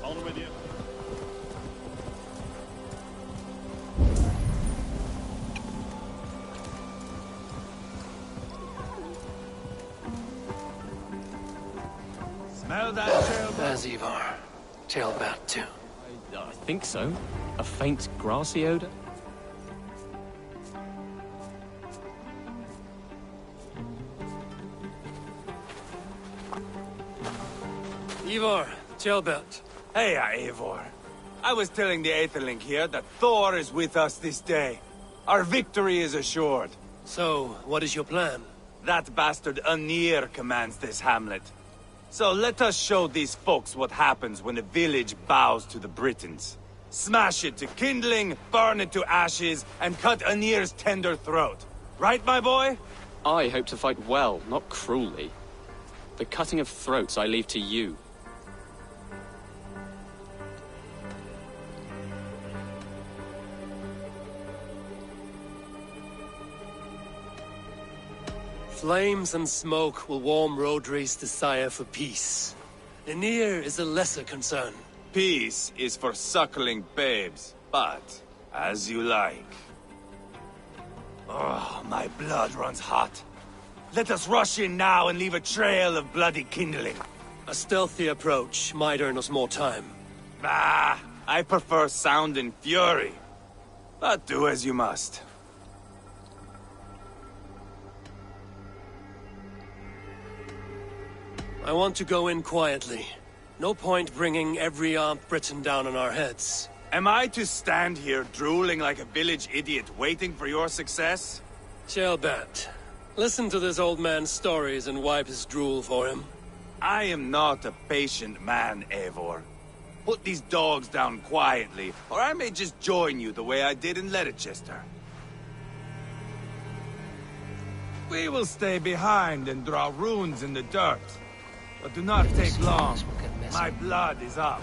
On with you. Smell that trail? There's Ivar. Tailbat, too. I think so. A faint grassy odor? Ivar, Tailbat. Hey, Eivor. I was telling the Aetherling here that Thor is with us this day. Our victory is assured. So, what is your plan? That bastard Anir commands this hamlet. So let us show these folks what happens when a village bows to the Britons. Smash it to kindling, burn it to ashes, and cut Anir's tender throat. Right, my boy? I hope to fight well, not cruelly. The cutting of throats I leave to you. Flames and smoke will warm Rodri's desire for peace. Anir is a lesser concern. Peace is for suckling babes, but as you like. Oh, my blood runs hot. Let us rush in now and leave a trail of bloody kindling. A stealthy approach might earn us more time. Bah, I prefer sound and fury. But do as you must. I want to go in quietly. No point bringing every armed Briton down on our heads. Am I to stand here drooling like a village idiot waiting for your success? Tailbat, listen to this old man's stories and wipe his drool for him. I am not a patient man, Eivor. Put these dogs down quietly, or I may just join you the way I did in Leicester. We will stay behind and draw runes in the dirt. But do not take long. My blood is up.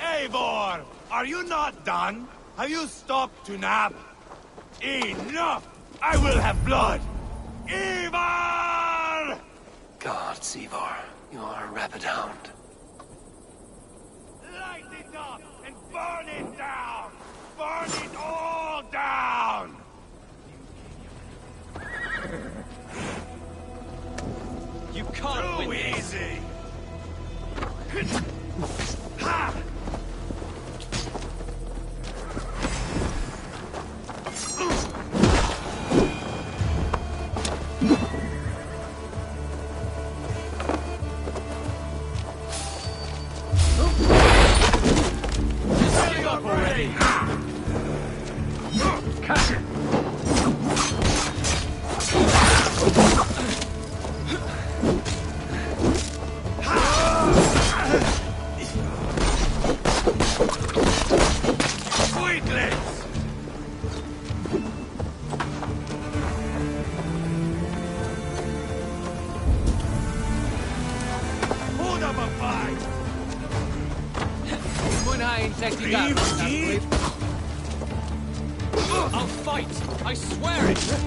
Eivor! Are you not done? Have you stopped to nap? Enough! I will have blood! Ivar! Gods, Ivar, you are a rabid hound. Light it up and burn it down! Burn it all down! You can't win this. Easy! Ha! Setting up already! Catch it! I'll fight! I swear it!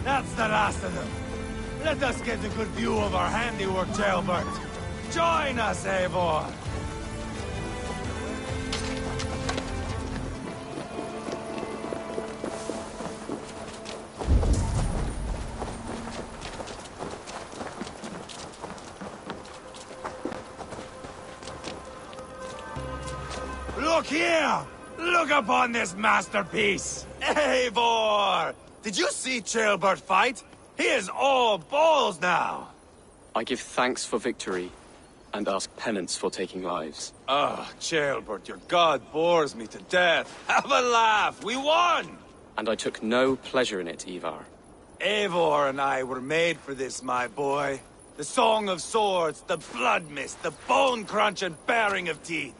That's the last of them. Let us get a good view of our handiwork, Jailbert. Join us, Eivor! Look here! Look upon this masterpiece! Eivor! Did you see Ceolbert fight? He is all balls now! I give thanks for victory, and ask penance for taking lives. Ah, Ceolbert, your god bores me to death. Have a laugh! We won! And I took no pleasure in it, Ivar. Eivor and I were made for this, my boy. The song of swords, the blood mist, the bone crunch and baring of teeth.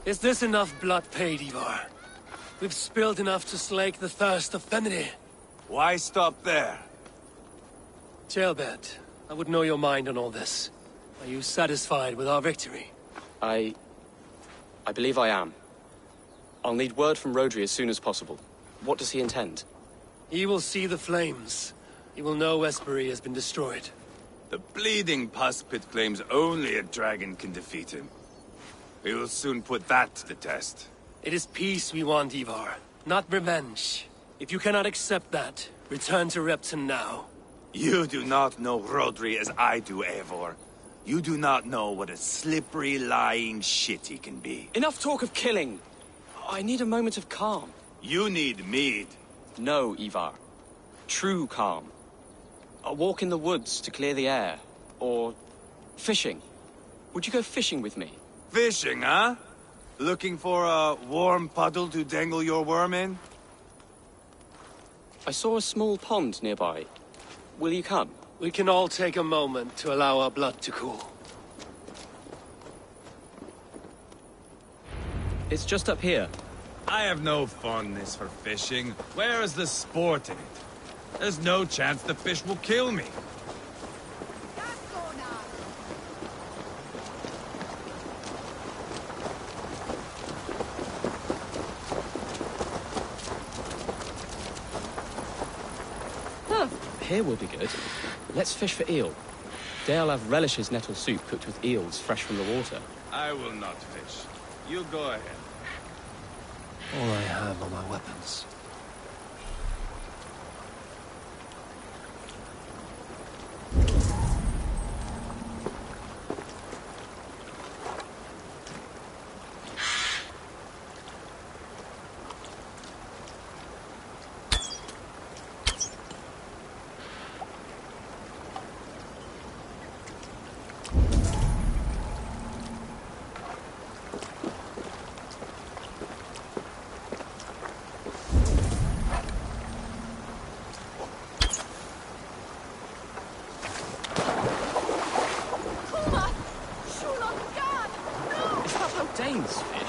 Is this enough blood paid, Ivar? We've spilled enough to slake the thirst of Fenrir. Why stop there? Ceolbert, I would know your mind on all this. Are you satisfied with our victory? I believe I am. I'll need word from Rodri as soon as possible. What does he intend? He will see the flames. He will know Westbury has been destroyed. The bleeding pus pit claims only a dragon can defeat him. We will soon put that to the test. It is peace we want, Ivar, not revenge. If you cannot accept that, return to Repton now. You do not know Rodri as I do, Eivor. You do not know what a slippery, lying shit he can be. Enough talk of killing! I need a moment of calm. You need mead. No, Ivar. True calm. A walk in the woods to clear the air. Or fishing. Would you go fishing with me? Fishing, huh? Looking for a warm puddle to dangle your worm in? I saw a small pond nearby. Will you come? We can all take a moment to allow our blood to cool. It's just up here. I have no fondness for fishing. Where is the sport in it? There's no chance the fish will kill me. Here will be good. Let's fish for eel. Deolav relishes nettle soup cooked with eels fresh from the water. I will not fish. You go ahead. All I have are my weapons. Danes fish.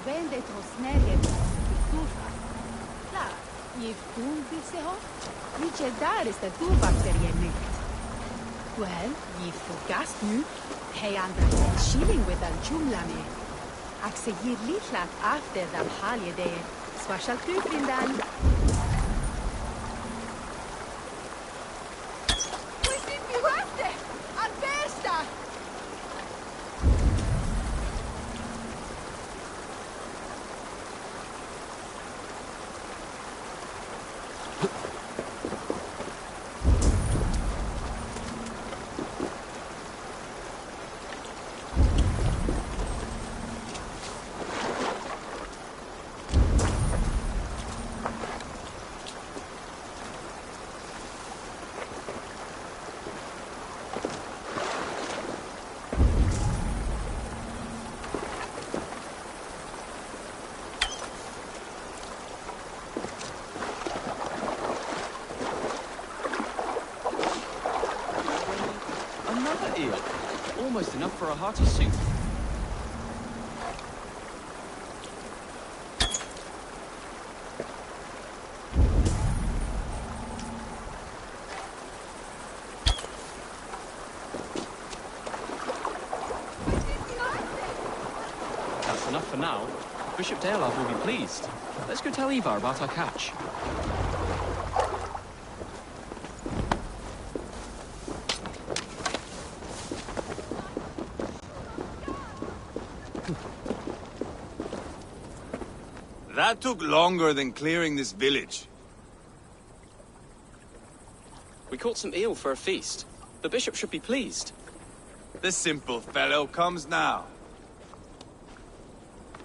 vende trosnege tufa. La, je fungi se ho? Nici daar is de toebakterie niet. Well, je vergast nu. Hij andra een shilling with al jumla me. Ak se hier liet laat after dan haal je de. Swashal tu vriendan. enough for a hearty soup. That's enough for now. Bishop Deolav will be pleased. Let's go tell Ivar about our catch. That took longer than clearing this village. We caught some eel for a feast. The bishop should be pleased. The simple fellow comes now.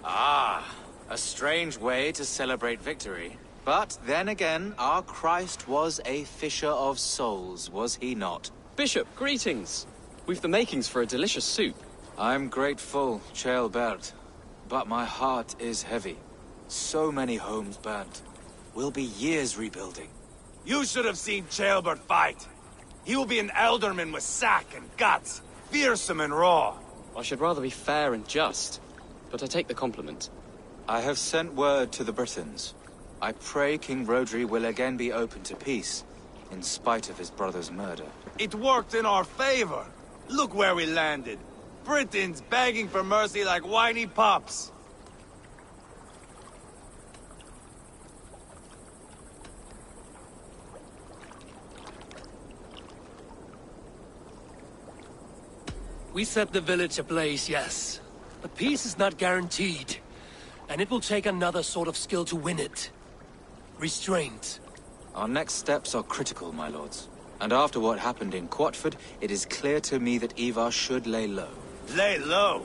Ah, a strange way to celebrate victory. But then again, our Christ was a fisher of souls, was he not? Bishop, greetings. We've the makings for a delicious soup. I'm grateful, Ceolbert, but my heart is heavy. So many homes burnt. We'll be years rebuilding. You should have seen Ceolbert fight. He will be an alderman with sack and guts, fearsome and raw. I should rather be fair and just, but I take the compliment. I have sent word to the Britons. I pray King Rodri will again be open to peace, in spite of his brother's murder. It worked in our favor. Look where we landed. Britons begging for mercy like whiny pups. We set the village ablaze, yes. But peace is not guaranteed. And it will take another sort of skill to win it. Restraint. Our next steps are critical, my lords. And after what happened in Quatford, it is clear to me that Ivar should lay low. Lay low?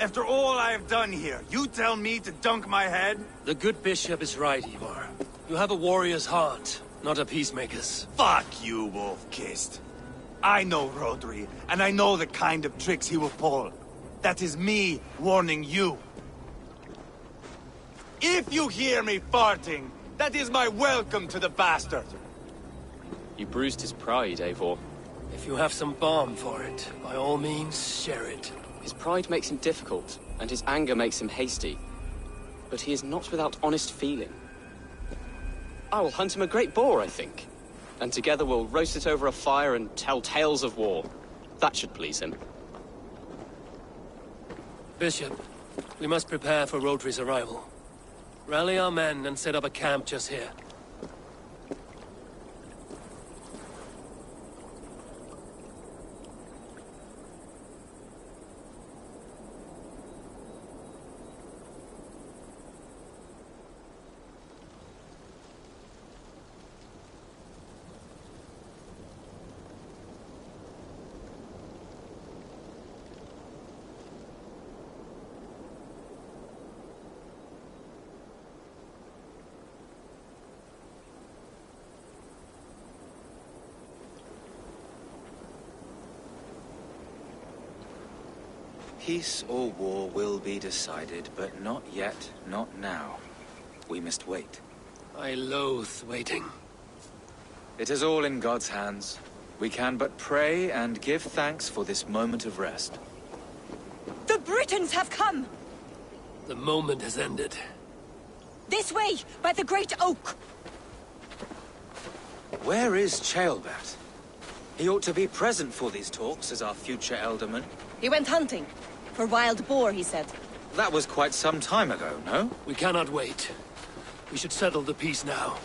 After all I have done here, you tell me to dunk my head? The good bishop is right, Ivar. You have a warrior's heart, not a peacemaker's. Fuck you, wolf-kissed. I know Rodri, and I know the kind of tricks he will pull. That is me warning you. If you hear me farting, that is my welcome to the bastard. You bruised his pride, Eivor. If you have some balm for it, by all means, share it. His pride makes him difficult, and his anger makes him hasty. But he is not without honest feeling. I will hunt him a great boar, I think. And together we'll roast it over a fire and tell tales of war. That should please him. Bishop, we must prepare for Rodri's arrival. Rally our men and set up a camp just here. Peace or war will be decided, but not yet, not now. We must wait. I loathe waiting. It is all in God's hands. We can but pray and give thanks for this moment of rest. The Britons have come! The moment has ended. This way, by the Great Oak! Where is Ceolbert? He ought to be present for these talks as our future elderman. He went hunting. For wild boar, he said. That was quite some time ago, no? We cannot wait. We should settle the peace now.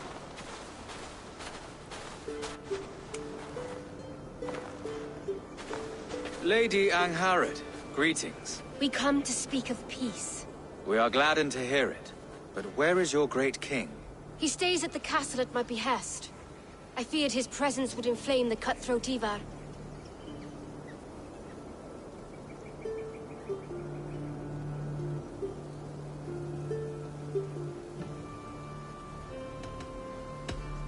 Lady Angharad, greetings. We come to speak of peace. We are gladdened to hear it. But where is your great king? He stays at the castle at my behest. I feared his presence would inflame the cutthroat Ivar.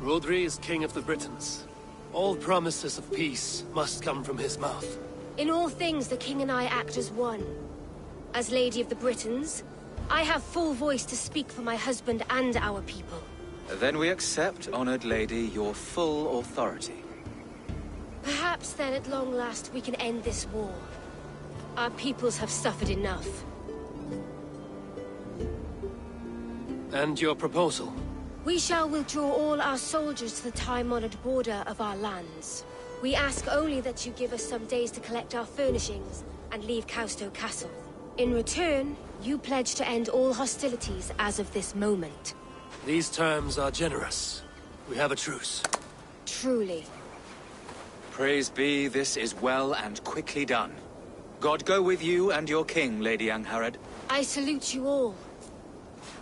Rodri is king of the Britons. All promises of peace must come from his mouth. In all things, the king and I act as one. As Lady of the Britons, I have full voice to speak for my husband and our people. Then we accept, honored lady, your full authority. Perhaps then at long last we can end this war. Our peoples have suffered enough. And your proposal? We shall withdraw all our soldiers to the time-honored border of our lands. We ask only that you give us some days to collect our furnishings and leave Causto Castle. In return, you pledge to end all hostilities as of this moment. These terms are generous. We have a truce. Truly. Praise be, this is well and quickly done. God go with you and your king, Lady Angharad. I salute you all.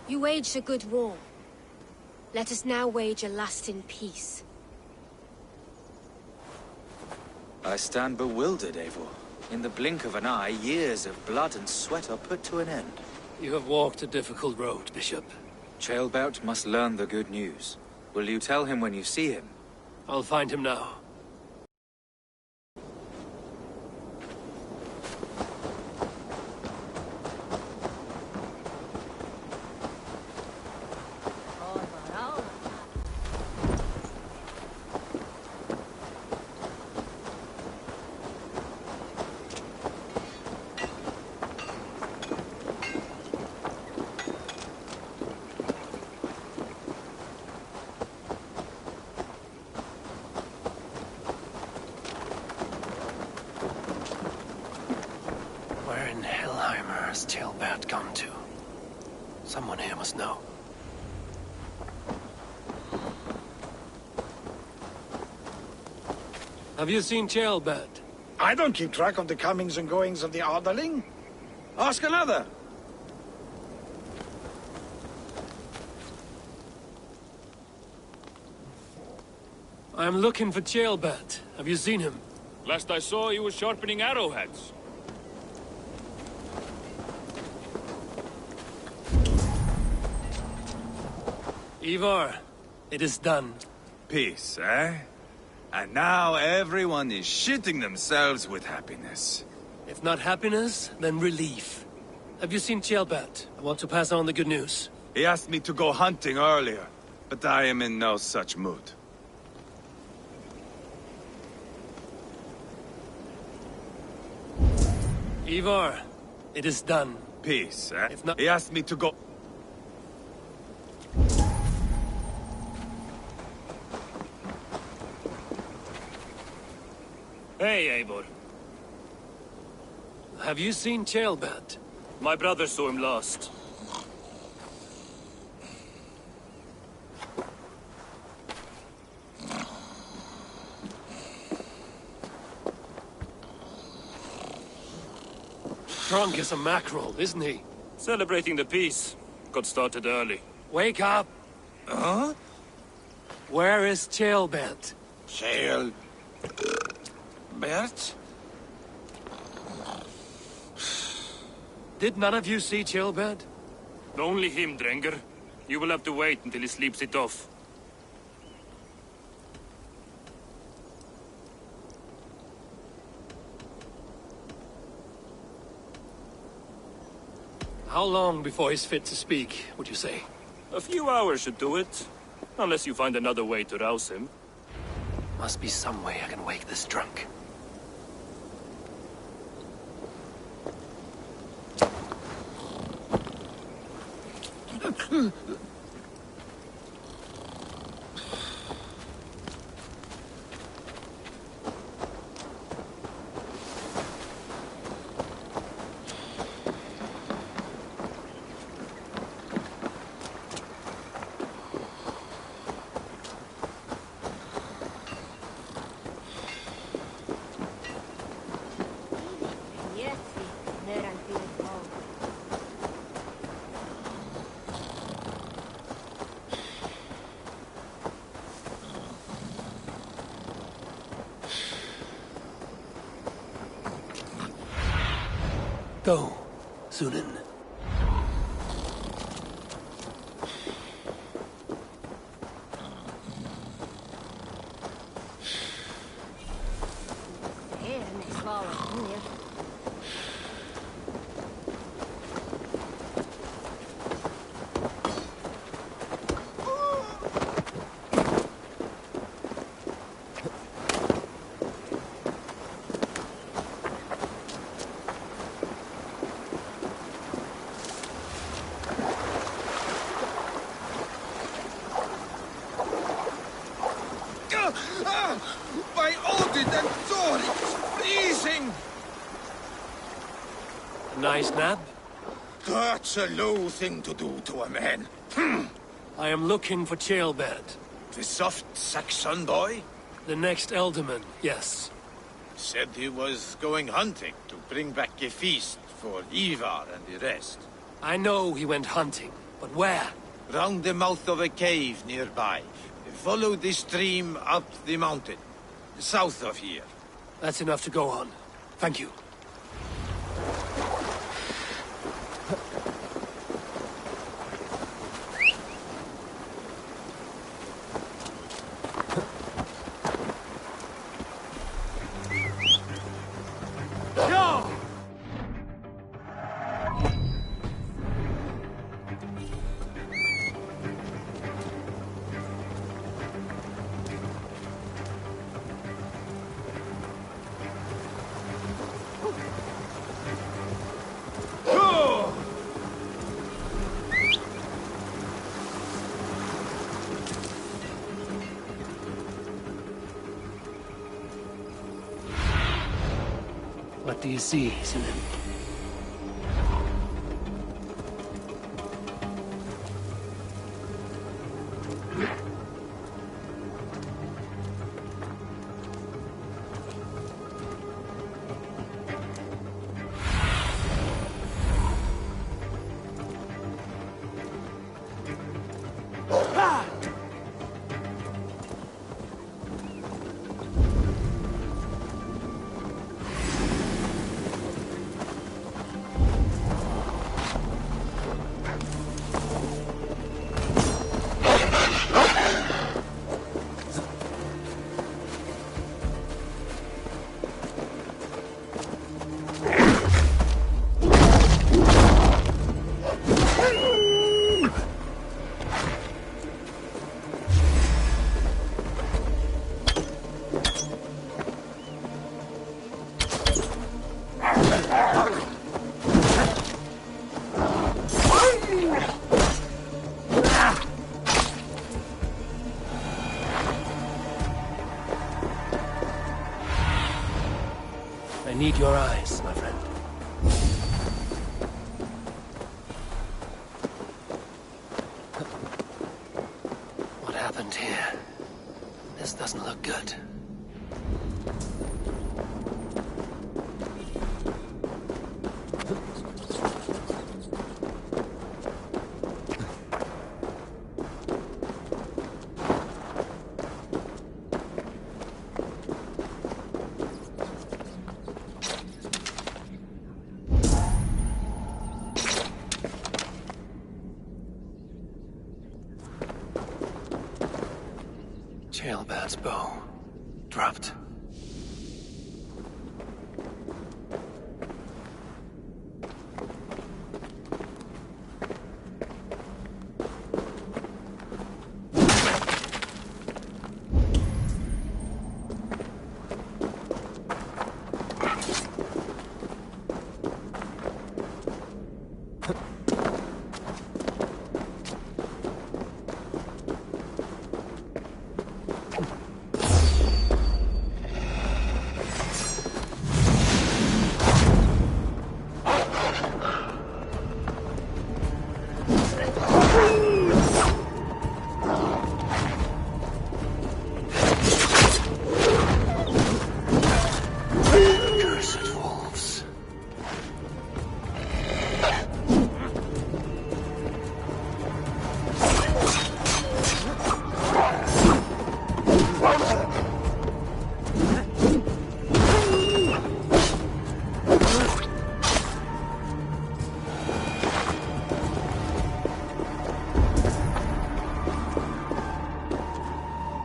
You waged a good war. Let us now wage a lasting peace. I stand bewildered, Eivor. In the blink of an eye, years of blood and sweat are put to an end. You have walked a difficult road, Bishop. Ceolbert must learn the good news. Will you tell him when you see him? I'll find him now. Ceolbert gone to? Someone here must know. Have you seen Ceolbert? I don't keep track of the comings and goings of the Arderling. Ask another. I'm looking for Ceolbert. Have you seen him? Last I saw, he was sharpening arrowheads. Ivar, it is done. Peace, eh? And now everyone is shitting themselves with happiness. If not happiness, then relief. Have you seen Ceolbert? I want to pass on the good news. He asked me to go hunting earlier, but I am in no such mood. Ivar, it is done. Peace, eh? If not... He asked me to go... Hey, Eivor. Have you seen Ceolbert? My brother saw him last. Drunk as a mackerel, isn't he? Celebrating the peace. Got started early. Wake up! Huh? Where is Ceolbert? Bert? Did none of you see Ceolbert? Only him, Drenger. You will have to wait until he sleeps it off. How long before he's fit to speak, would you say? A few hours should do it. Unless you find another way to rouse him. Must be some way I can wake this drunk. Go, Sunan. By Odin and Thor, it's freezing! A nice nap? That's a low thing to do to a man. I am looking for Ceolbert. The soft Saxon boy? The next Elderman, yes. Said he was going hunting to bring back a feast for Ivar and the rest. I know he went hunting, but where? Round the mouth of a cave nearby. Follow the stream up the mountain. South of here. That's enough to go on. Thank you. What do you see, Sinem? I need your eyes, my friend. What happened here? This doesn't look good. Ceolbert's bow. Dropped.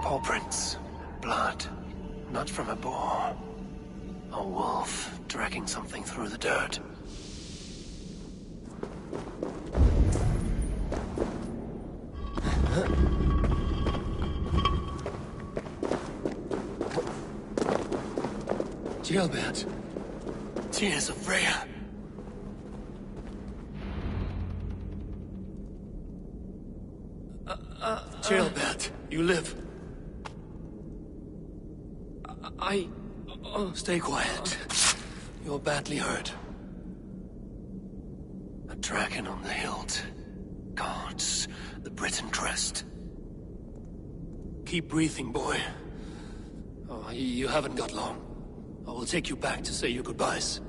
Paw prints. Blood. Not from a boar. A wolf dragging something through the dirt. Ceolbert. Tears of Freya. Ceolbert, you live. Stay quiet. You're badly hurt. A dragon on the hilt. Guards the Briton crest. Keep breathing, boy. Oh, you haven't got long. I will take you back to say your goodbyes.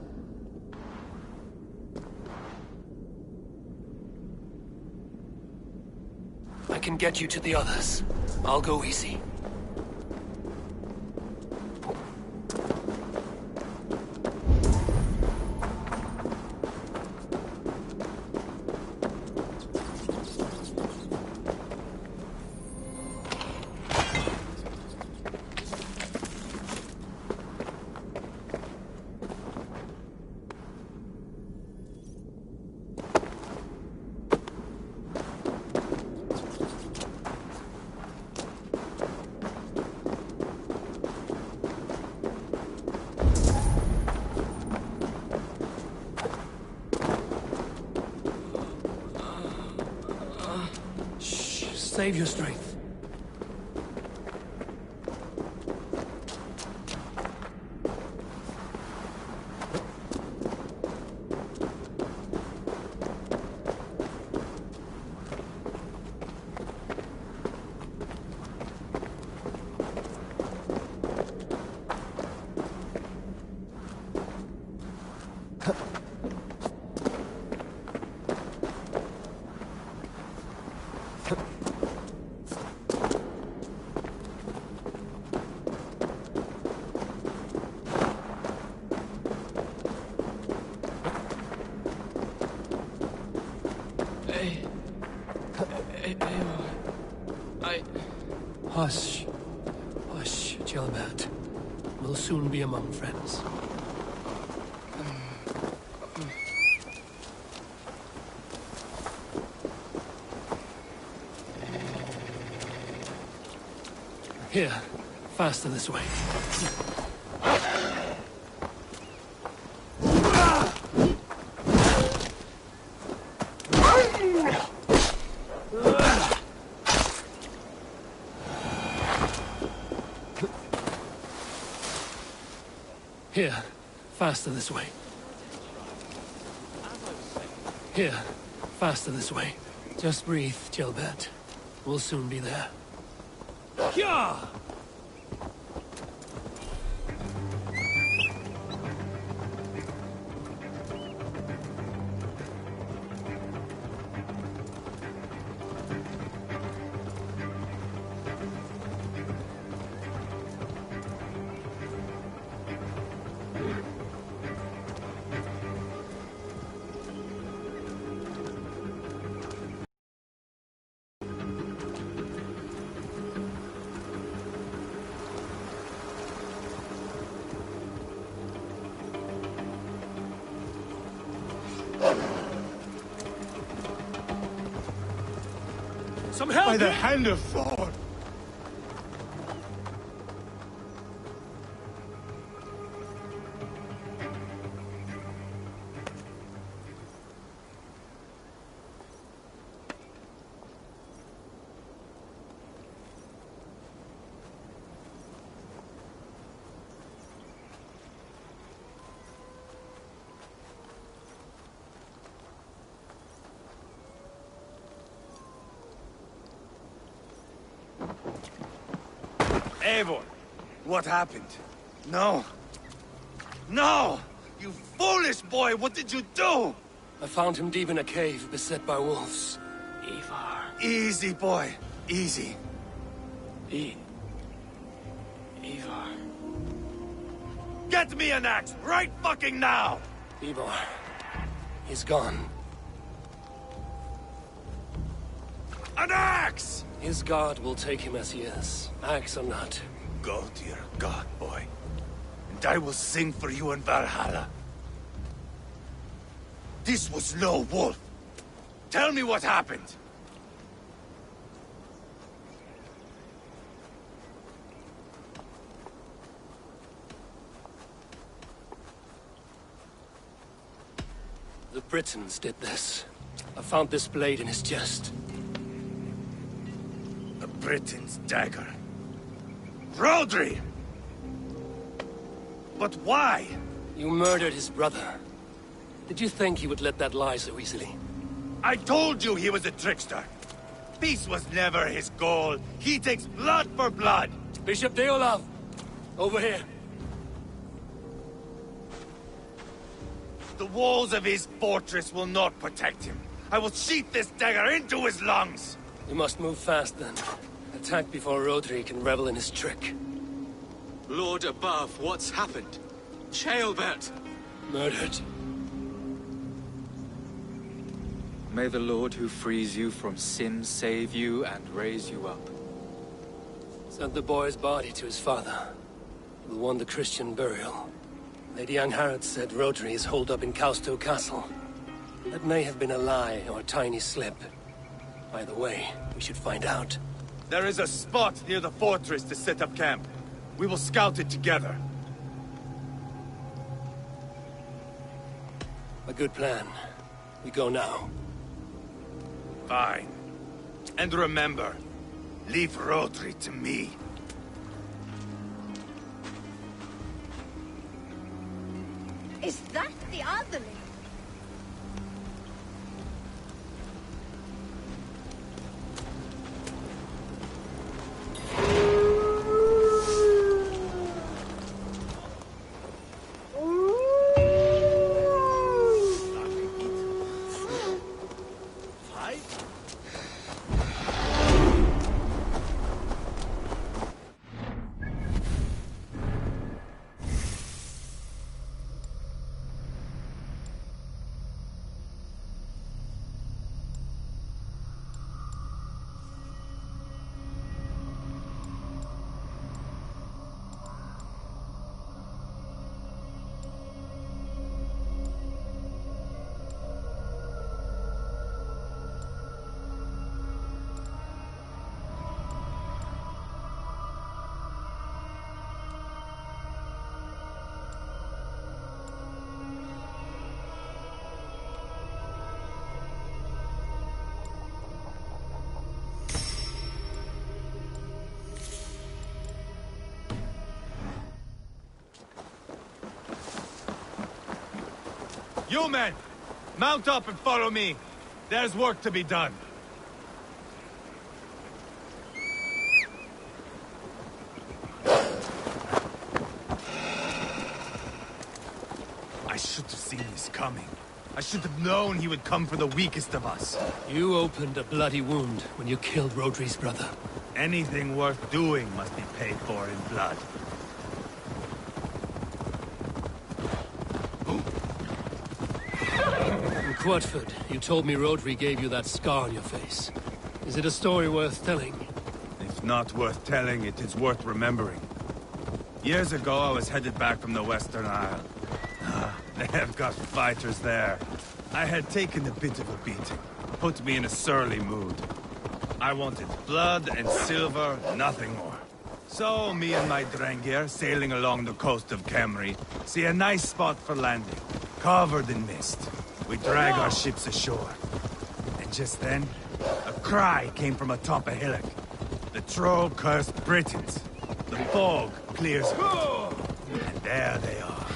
I can get you to the others. I'll go easy. Save your strength. Hush. Hush, Gilbert. We'll soon be among friends. Here, faster this way. Here, faster this way. Here, faster this way. Just breathe, Gilbert. We'll soon be there. Yeah! Some help! By the hand of Thor! Eivor, what happened? No. No! You foolish boy, what did you do? I found him deep in a cave, beset by wolves. Ivar. Easy, boy. Easy. Ivar. Get me an axe, right fucking now! Ivar. He's gone. An axe! His god will take him as he is, axe or not. Go to your god, boy. And I will sing for you in Valhalla. This was no wolf. Tell me what happened. The Britons did this. I found this blade in his chest. The Briton's dagger. Rodri! But why? You murdered his brother. Did you think he would let that lie so easily? I told you he was a trickster. Peace was never his goal. He takes blood for blood. Bishop Deolav, over here. The walls of his fortress will not protect him. I will sheath this dagger into his lungs. You must move fast then. Attack before Rodri can revel in his trick. Lord above, what's happened? Ceolbert! Murdered. May the Lord who frees you from sin save you and raise you up. Sent the boy's body to his father. Will want the Christian burial. Lady Angharad said Rodri is holed up in Causto Castle. That may have been a lie or a tiny slip. Either way, we should find out. There is a spot near the fortress to set up camp. We will scout it together. A good plan. We go now. Fine. And remember, leave Rodri to me. Is that the other lady? You men! Mount up and follow me. There's work to be done. I should have seen this coming. I should have known he would come for the weakest of us. You opened a bloody wound when you killed Rodri's brother. Anything worth doing must be paid for in blood. In Quadford, you told me Rodri gave you that scar on your face. Is it a story worth telling? If not worth telling, it is worth remembering. Years ago, I was headed back from the Western Isle. They have got fighters there. I had taken a bit of a beating. Put me in a surly mood. I wanted blood and silver, nothing more. So, me and my Drengir, sailing along the coast of Kemri, see a nice spot for landing, covered in mist. We drag our ships ashore. And just then, a cry came from atop a hillock. The troll-cursed Britons. The fog clears out. And there they are,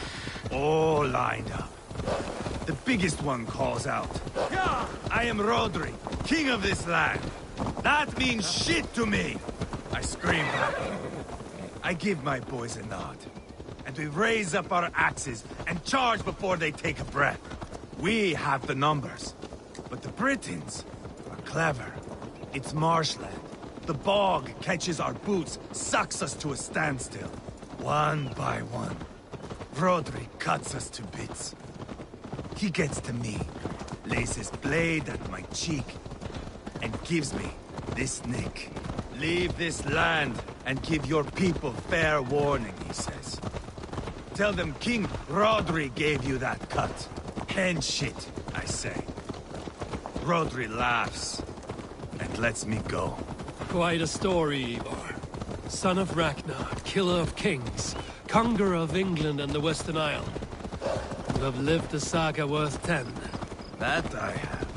all lined up. The biggest one calls out, "I am Rodri, king of this land. That means shit to me!" I scream back. I give my boys a nod. And we raise up our axes and charge before they take a breath. We have the numbers. But the Britons are clever. It's marshland. The bog catches our boots, sucks us to a standstill. One by one, Rodri cuts us to bits. He gets to me, lays his blade at my cheek, and gives me this nick. Leave this land and give your people fair warning, he says. Tell them King Rodri gave you that cut. And shit, I say. Rodri laughs and lets me go. Quite a story, Ivar. Son of Ragnar, killer of kings, conqueror of England and the Western Isle. You have lived a saga worth 10. That I have.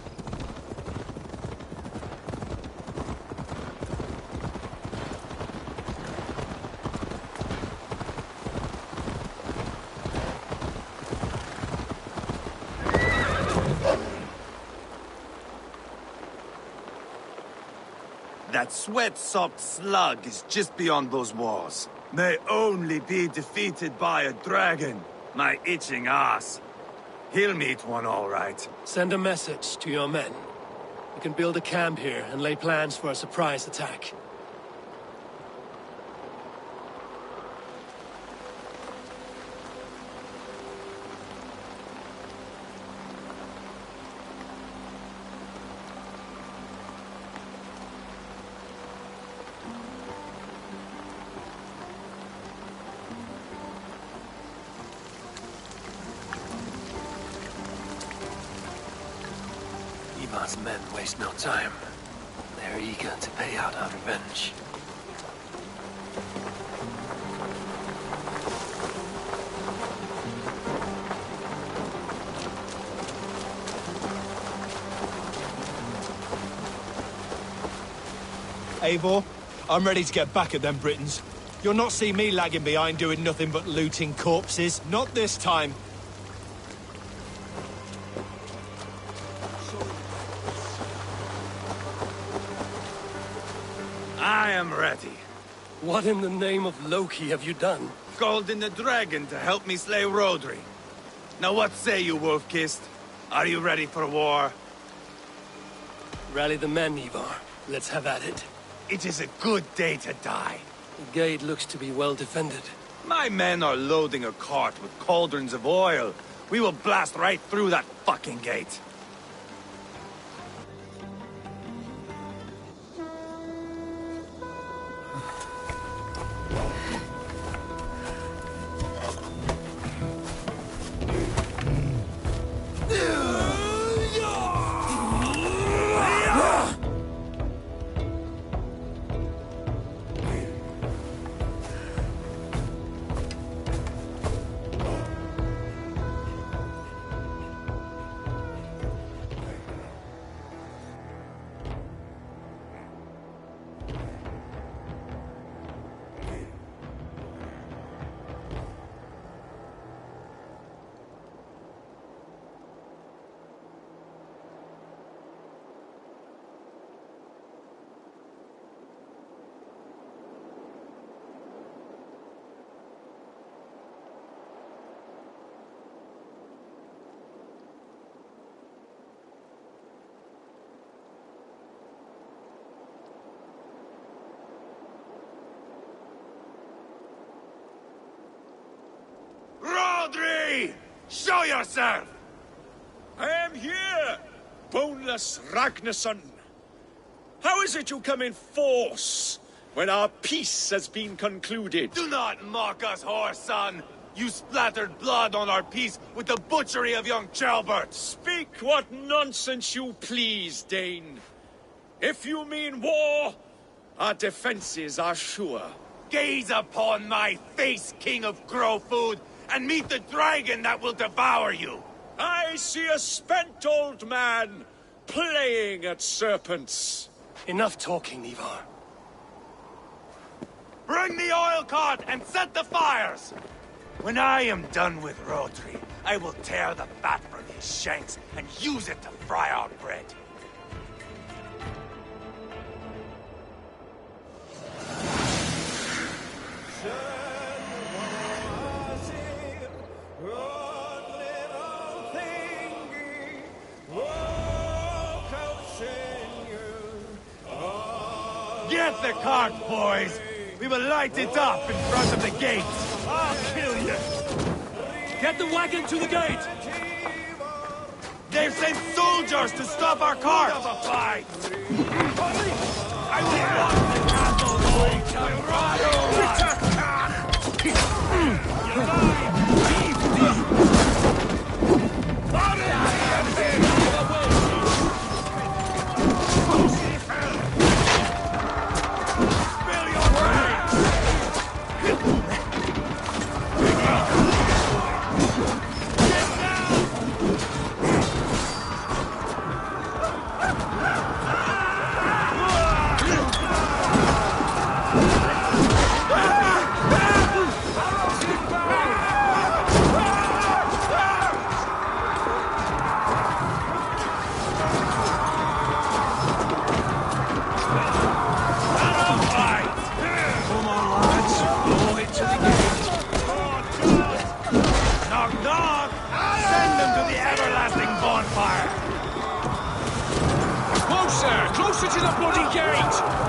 That sweat-soaked slug is just beyond those walls. May only be defeated by a dragon. My itching ass. He'll meet one all right. Send a message to your men. We can build a camp here and lay plans for a surprise attack. Ivar's men waste no time. They're eager to pay out our revenge. Eivor, I'm ready to get back at them Britons. You'll not see me lagging behind doing nothing but looting corpses. Not this time. I am ready. What in the name of Loki have you done? Called in the dragon to help me slay Rodri. Now what say you, Wolf-Kissed? Are you ready for war? Rally the men, Ivar. Let's have at it. It is a good day to die. The gate looks to be well defended. My men are loading a cart with cauldrons of oil. We will blast right through that fucking gate. Rodri! Show yourself! I am here, boneless Ragnarsson. How is it you come in force when our peace has been concluded? Do not mock us, whoreson! You splattered blood on our peace with the butchery of young Chalbert! Speak what nonsense you please, Dane. If you mean war, our defenses are sure. Gaze upon my face, King of Grow-Food, and meet the dragon that will devour you! I see a spent old man playing at serpents. Enough talking, Ivar. Bring the oil cart and set the fires! When I am done with Rodri, I will tear the fat from his shanks and use it to fry our bread. Get the cart, boys! We will light it up in front of the gate! I'll kill you! Get the wagon to the gate! They've sent soldiers to stop our cart! Of a fight! I will run the castle, boys! I'll the bloody gate!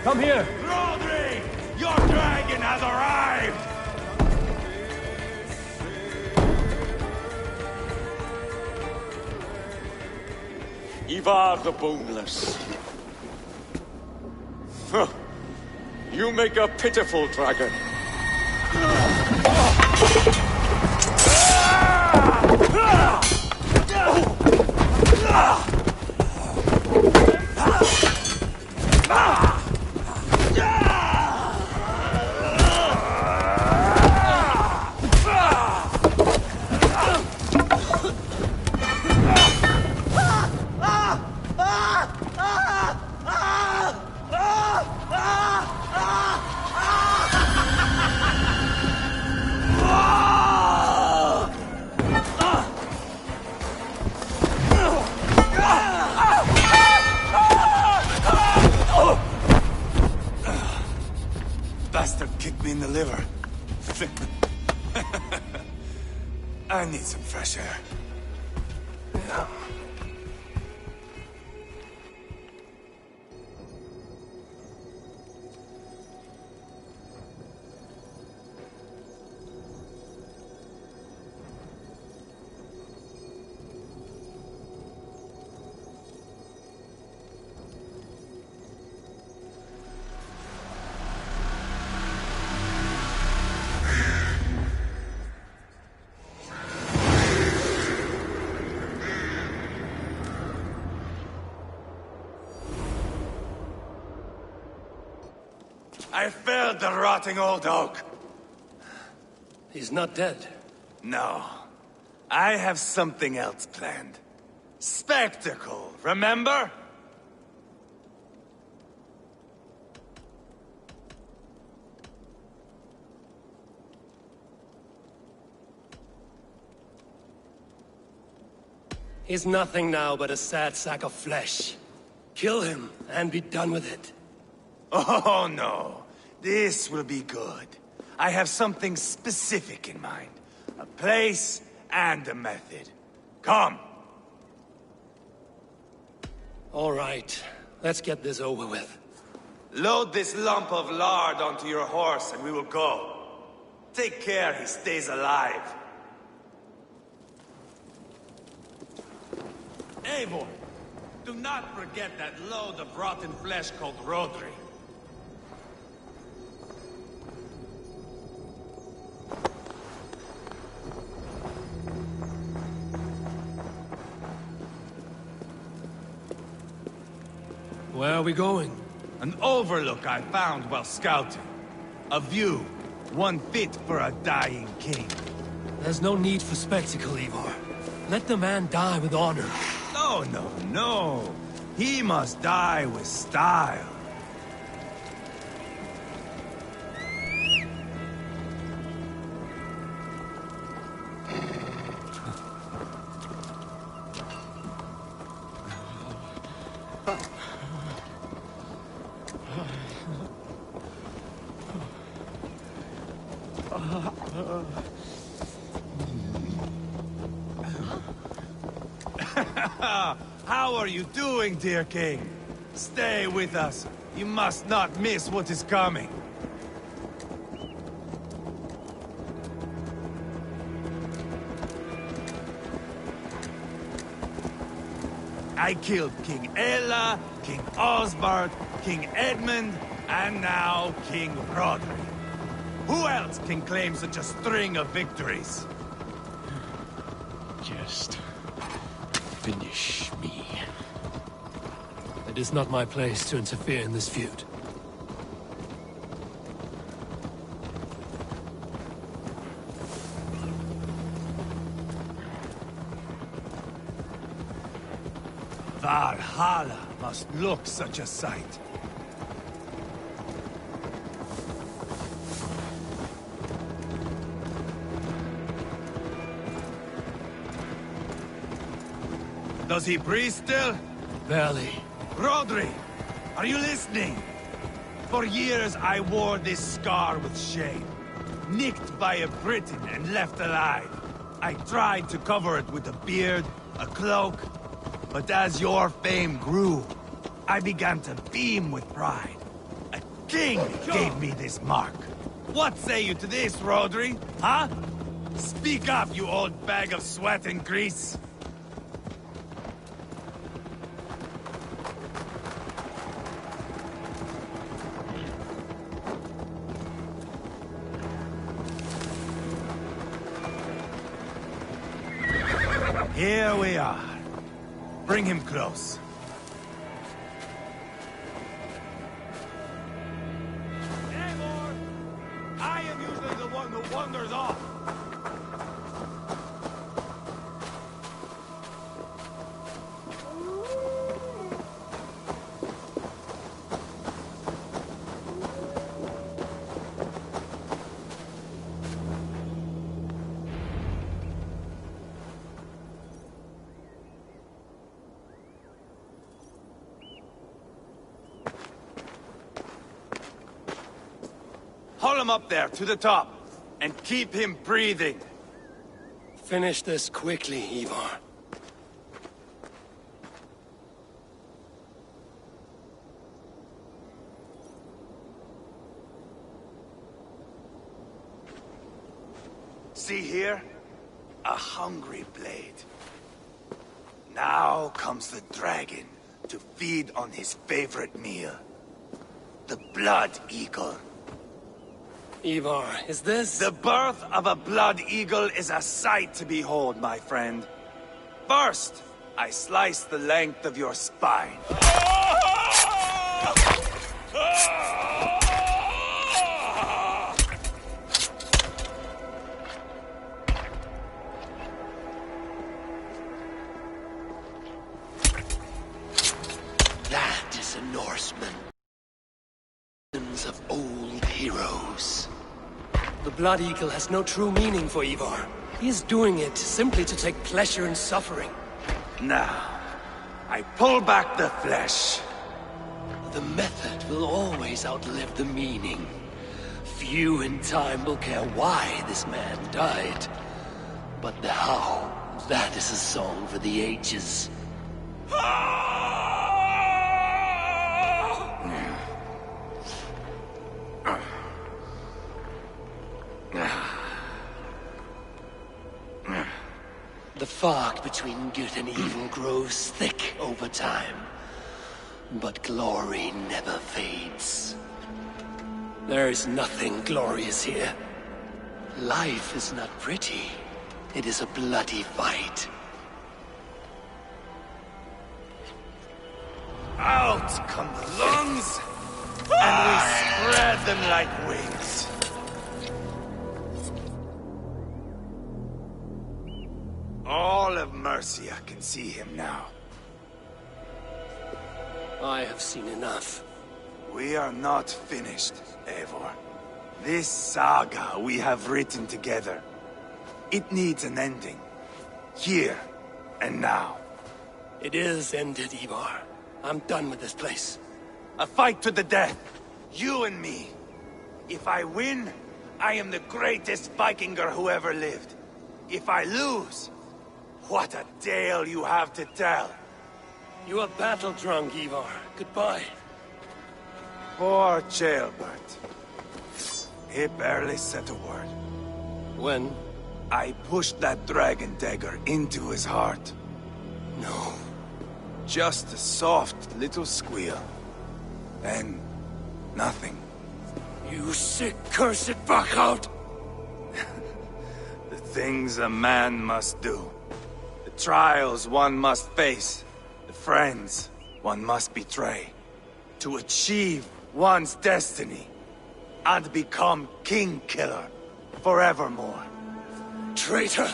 Come here! Rodri! Your dragon has arrived! Ivar the Boneless. Huh. You make a pitiful dragon. Bastard kicked me in the liver. I need some fresh air. Yeah. I felled the rotting old oak. He's not dead. No. I have something else planned. Spectacle, remember? He's nothing now but a sad sack of flesh. Kill him and be done with it. Oh, no. This will be good. I have something specific in mind. A place and a method. Come. All right. Let's get this over with. Load this lump of lard onto your horse and we will go. Take care he stays alive. Eivor, do not forget that load of rotten flesh called Rodri. Where are we going? An overlook I found while scouting. A view, one fit for a dying king. There's no need for spectacle, Eivor. Let the man die with honor. No, no, no. He must die with style. How are you doing, dear king? Stay with us. You must not miss what is coming. I killed King Ella, King Osbert, King Edmund, and now King Rodri. Who else can claim such a string of victories? Just finish me. It is not my place to interfere in this feud. Valhalla must look such a sight. Does he breathe still? Barely. Rodri, are you listening? For years I wore this scar with shame. Nicked by a Briton and left alive. I tried to cover it with a beard, a cloak. But as your fame grew, I began to beam with pride. A king gave me this mark. What say you to this, Rodri? Huh? Speak up, you old bag of sweat and grease. Here we are. Bring him close. I am usually the one who wanders off. Haul him up there, to the top, and keep him breathing. Finish this quickly, Ivar. See here? A hungry blade. Now comes the dragon to feed on his favorite meal. The blood eagle. Ivar, is this... The birth of a blood eagle is a sight to behold, my friend. First, I slice the length of your spine. That is a Norseman. Of old heroes. The Blood Eagle has no true meaning for Ivar. He is doing it simply to take pleasure in suffering. Now, I pull back the flesh. The method will always outlive the meaning. Few in time will care why this man died. But the how, that is a song for the ages. The fog between good and evil grows thick over time. But glory never fades. There is nothing glorious here. Life is not pretty. It is a bloody fight. Out come the lungs, and we spread them like wings. All of Mercia can see him now. I have seen enough. We are not finished, Eivor. This saga we have written together, it needs an ending. Here and now. It is ended, Ivar. I'm done with this place. A fight to the death. You and me. If I win, I am the greatest Vikinger who ever lived. If I lose, what a tale you have to tell. You are battle-drunk, Ivar. Goodbye. Poor Ceolbert. He barely said a word. When? I pushed that dragon dagger into his heart. No. Just a soft little squeal. Then, nothing. You sick, cursed fuck-out! The things a man must do. The trials one must face. The friends one must betray. To achieve one's destiny. And become King Killer forevermore. Traitor!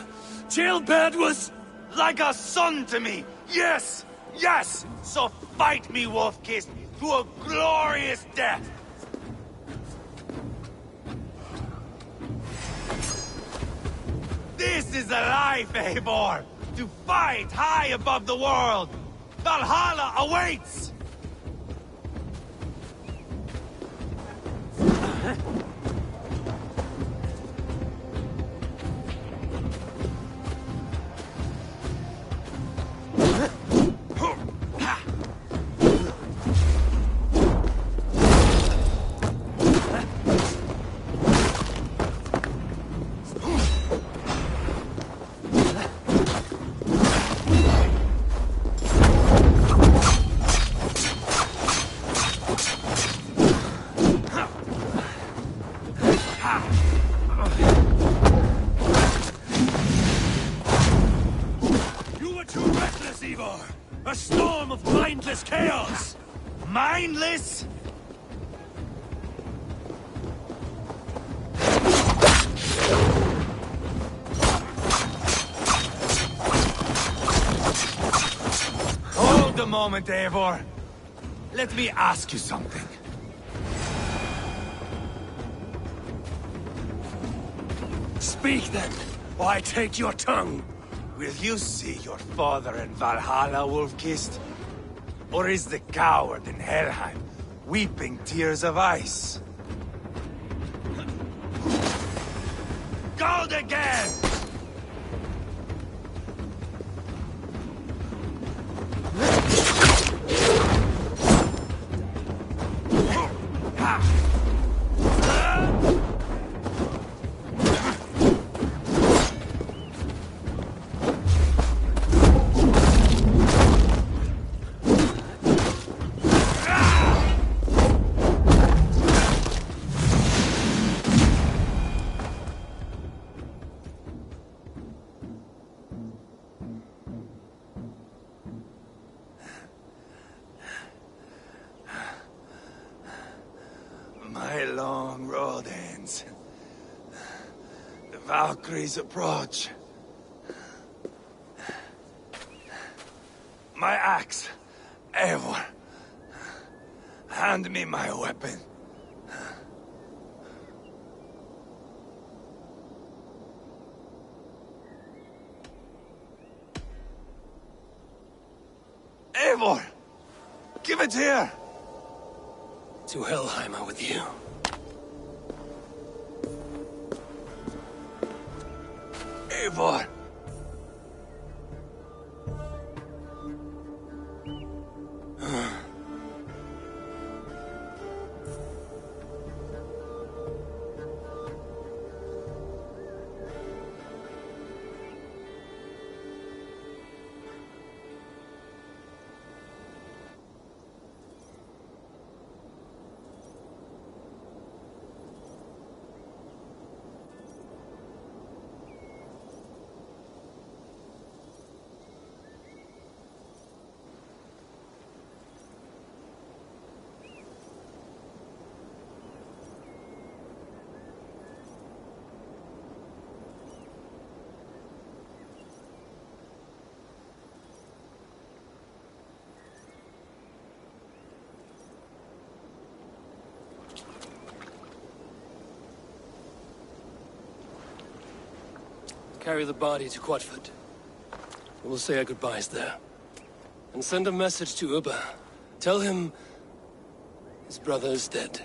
Ceolbert was... like a son to me! Yes! Yes! So fight me, Wolf-Kissed, to a glorious death! This is a life, Eivor! To fight high above the world! Valhalla awaits! A storm of mindless chaos! Mindless? Hold a moment, Eivor. Let me ask you something. Speak then, or I take your tongue. Will you see your father in Valhalla, Wolf-Kissed? Or is the coward in Helheim weeping tears of ice? Gold again! My long road ends. The Valkyries approach. My axe, Eivor. Hand me my weapon. Eivor! Give it here! To Helheim with you. Eivor! Carry the body to Quatford. We'll say our goodbyes there. And send a message to Ubba. Tell him his brother is dead.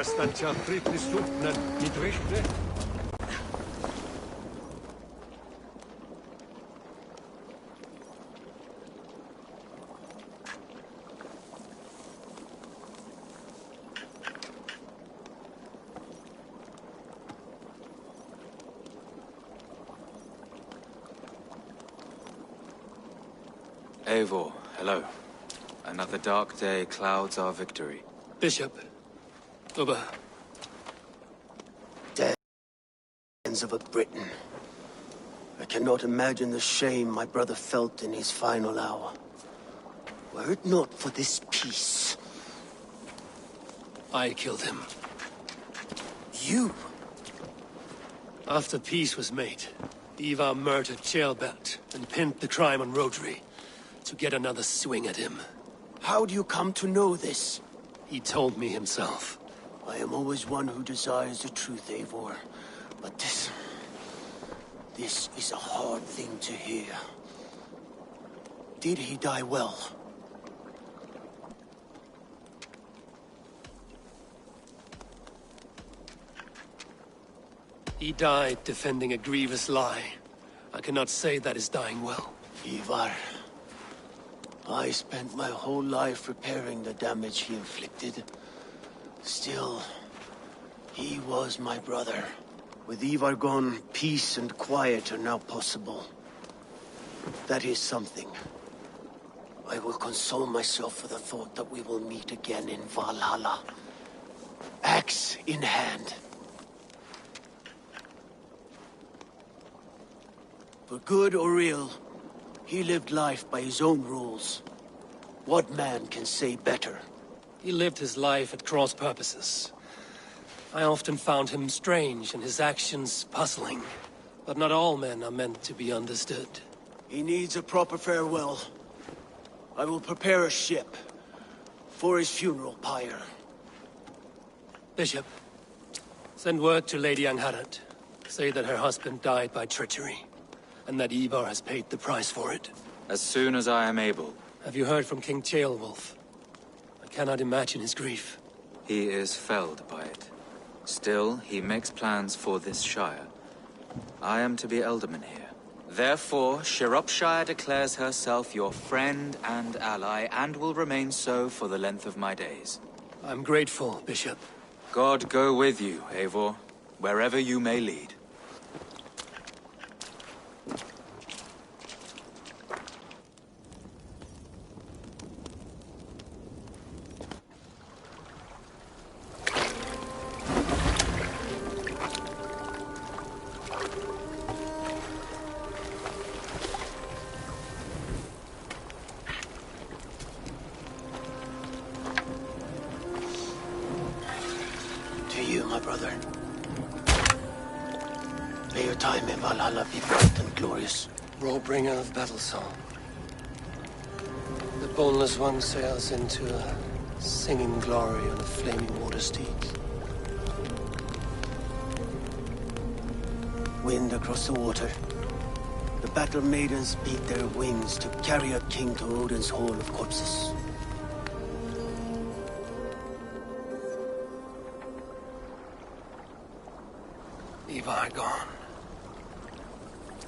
Stancia Tritnisupnen, Midrichte. Eivor, hello. Another dark day clouds our victory. Bishop. Uber. Hands of a Briton. I cannot imagine the shame my brother felt in his final hour. Were it not for this peace. I killed him. You? After peace was made, Ivar murdered Ceolbert and pinned the crime on Rodri to get another swing at him. How do you come to know this? He told me himself. I am always one who desires the truth, Eivor. But this is a hard thing to hear. Did he die well? He died defending a grievous lie. I cannot say that is dying well. Ivar, I spent my whole life repairing the damage he inflicted. Still, he was my brother. With Ivar gone, peace and quiet are now possible. That is something. I will console myself for the thought that we will meet again in Valhalla. Axe in hand. For good or ill, he lived life by his own rules. What man can say better? He lived his life at cross purposes. I often found him strange and his actions puzzling. But not all men are meant to be understood. He needs a proper farewell. I will prepare a ship for his funeral pyre. Bishop, send word to Lady Angharad. Say that her husband died by treachery, and that Ivar has paid the price for it. As soon as I am able. Have you heard from King Ceolwulf? I cannot imagine his grief. He is felled by it. Still, he makes plans for this shire. I am to be Elderman here. Therefore, Shropshire declares herself your friend and ally, and will remain so for the length of my days. I'm grateful, Bishop. God go with you, Eivor, wherever you may lead. Valhalla be bright and glorious. Warbringer of battle song. The boneless one sails into a singing glory on a flaming water steed. Wind across the water. The battle maidens beat their wings to carry a king to Odin's hall of corpses. Ivar gone.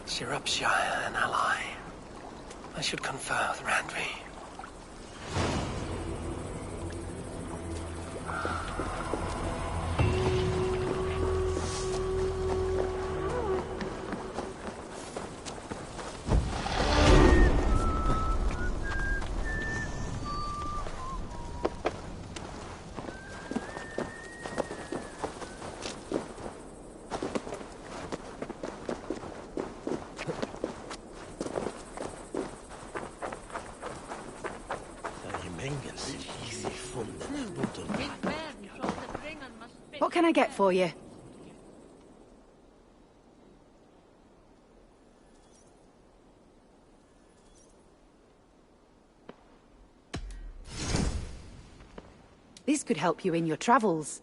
Shropshire an ally. I should confer with Randvi. What can I get for you? This could help you in your travels.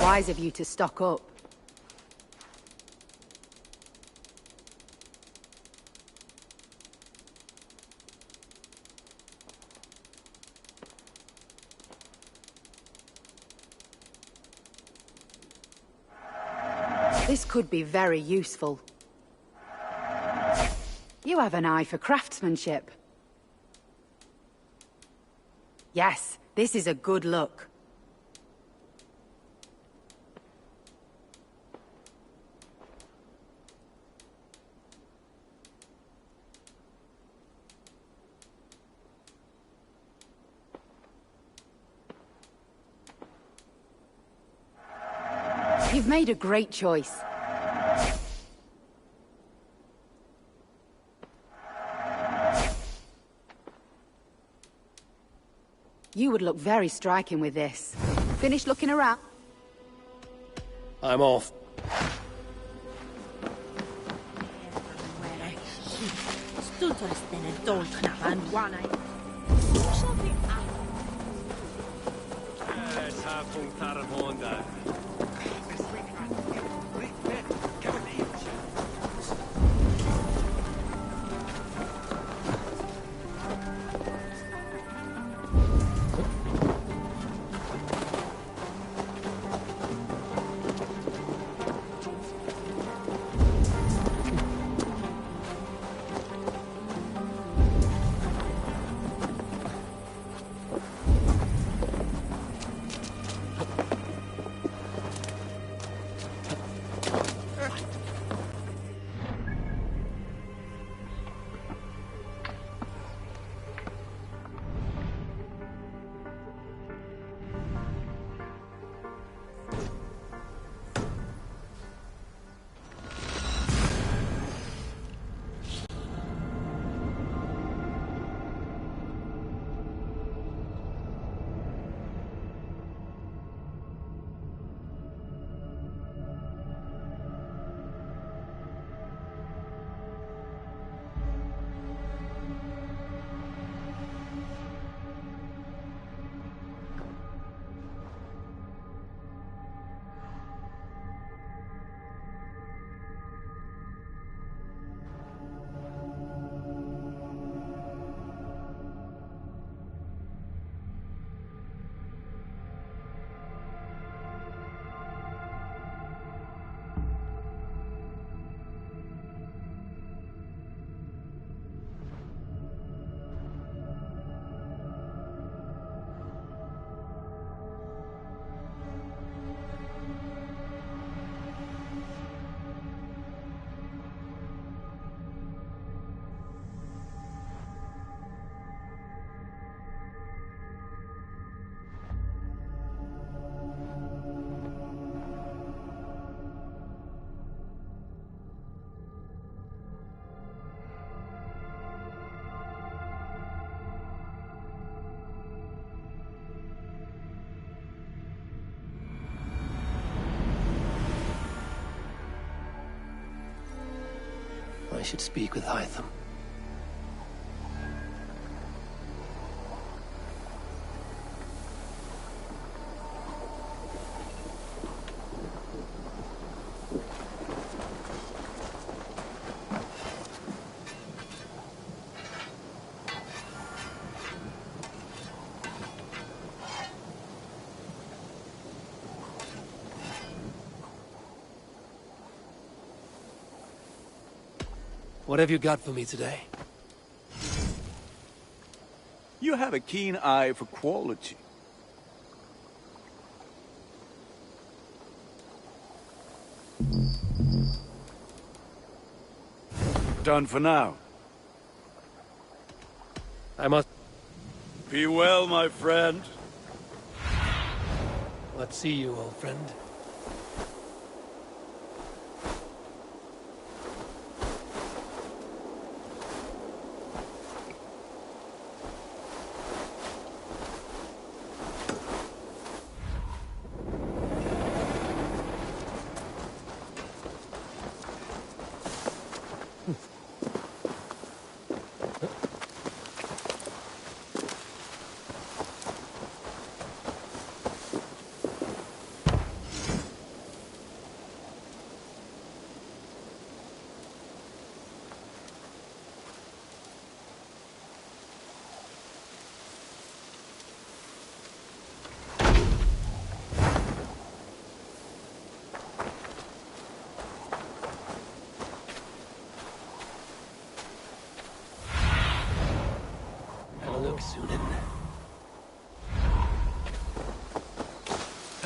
Wise of you to stock up. This could be very useful. You have an eye for craftsmanship. Yes, this is a good look. You've made a great choice. You would look very striking with this. Finished looking around? I'm off. I should speak with Hytham. What have you got for me today? You have a keen eye for quality. Done for now. I must... Be well, my friend. Let's see you, old friend.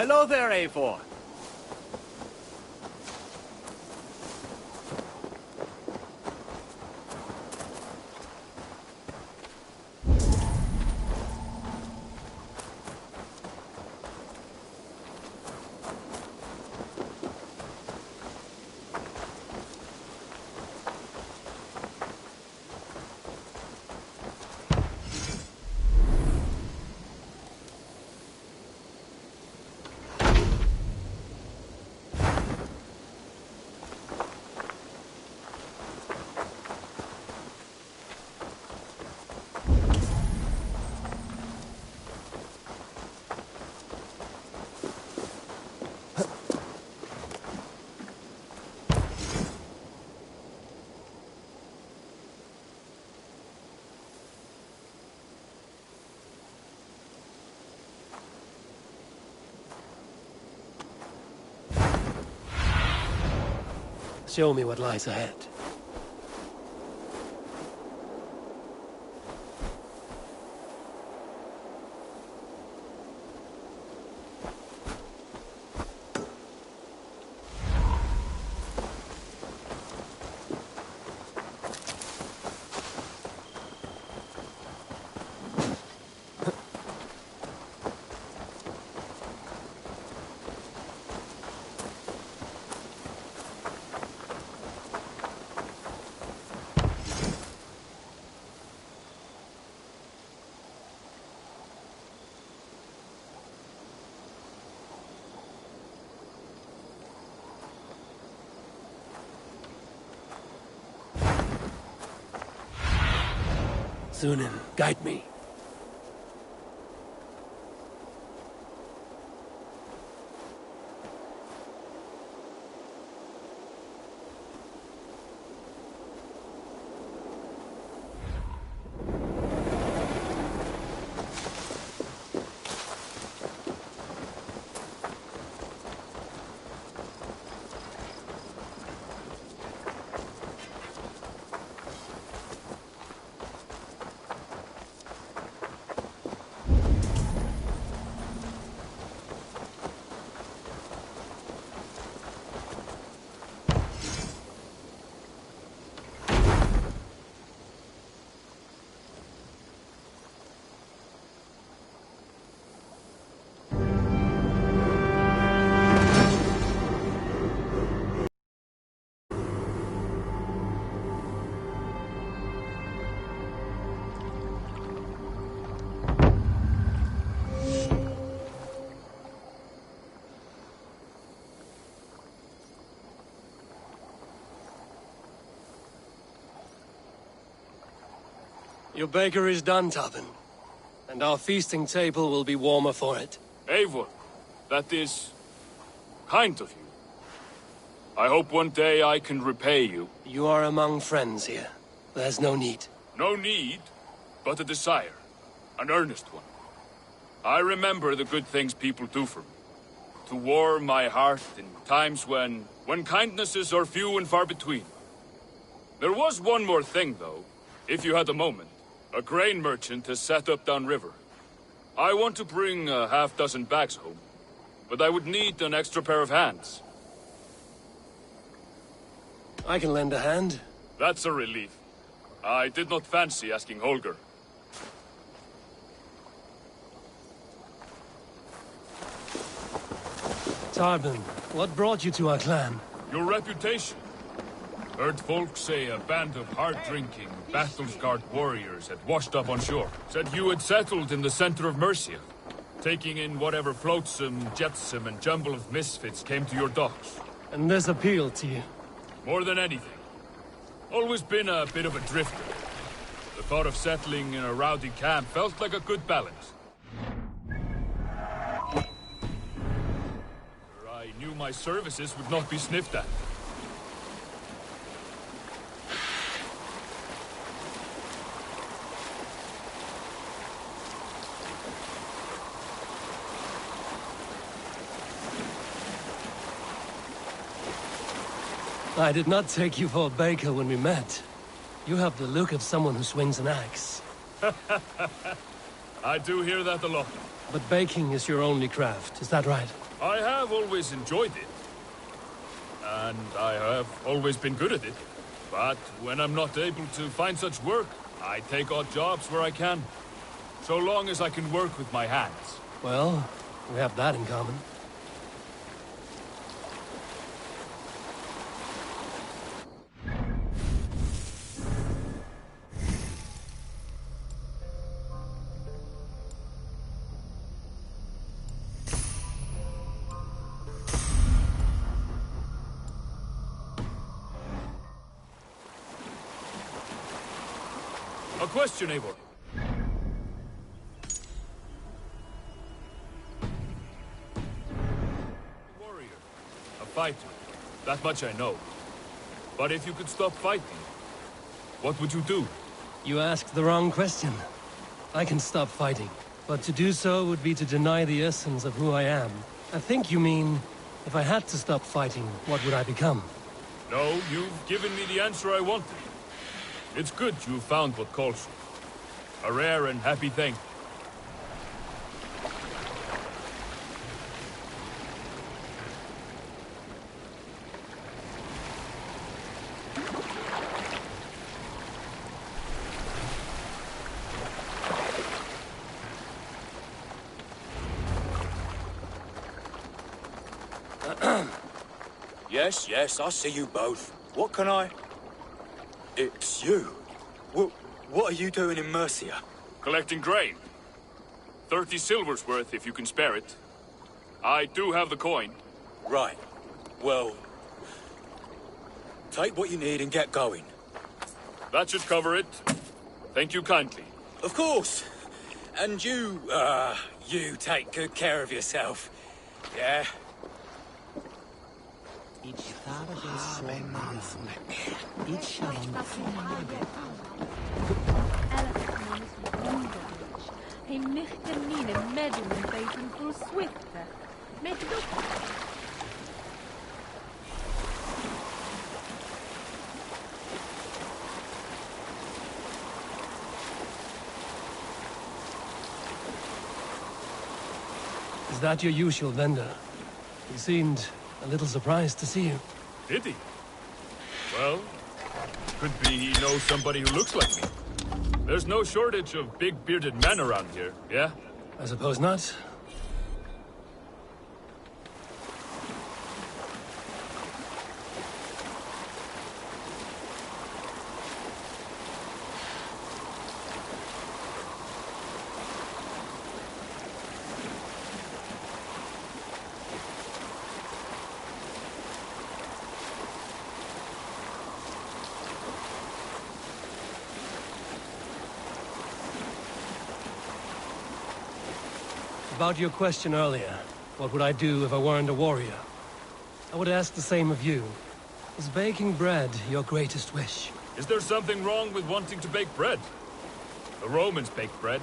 Hello there, Eivor. Show me what lies ahead. Sunan, guide me. Your baker is done, Tabin. And our feasting table will be warmer for it. Eivor, that is kind of you. I hope one day I can repay you. You are among friends here. There's no need. No need, but a desire. An earnest one. I remember the good things people do for me. To warm my heart in times when kindnesses are few and far between. There was one more thing, though, if you had a moment. A grain merchant has set up downriver. I want to bring a half-dozen bags home, but I would need an extra pair of hands. I can lend a hand. That's a relief. I did not fancy asking Holger. Tarbin, what brought you to our clan? Your reputation. Heard folks say a band of hard-drinking, battle-scarred warriors had washed up on shore. Said you had settled in the center of Mercia, taking in whatever flotsam, jetsam, and jumble of misfits came to your docks. And this appealed to you? More than anything. Always been a bit of a drifter. The thought of settling in a rowdy camp felt like a good balance. I knew my services would not be sniffed at. I did not take you for a baker when we met. You have the look of someone who swings an axe. I do hear that a lot. But baking is your only craft, is that right? I have always enjoyed it. And I have always been good at it. But when I'm not able to find such work, I take odd jobs where I can. So long as I can work with my hands. Well, we have that in common. A question, Eivor. Warrior. A fighter. That much I know. But if you could stop fighting, what would you do? You asked the wrong question. I can stop fighting, but to do so would be to deny the essence of who I am. I think you mean, if I had to stop fighting, what would I become? No, you've given me the answer I wanted. It's good you've found what calls you. A rare and happy thing. Yes, I see you both. What can I... It's you. What are you doing in Mercia? Collecting grain. 30 silver's worth if you can spare it. I do have the coin. Right. Well... take what you need and get going. That should cover it. Thank you kindly. Of course. And you take good care of yourself. Yeah? Is that your usual vendor? He seemed a little surprised to see you. Did he? Well, could be he knows somebody who looks like me. There's no shortage of big bearded men around here, yeah? I suppose not. About your question earlier, what would I do if I weren't a warrior? I would ask the same of you. Is baking bread your greatest wish? Is there something wrong with wanting to bake bread? The Romans baked bread.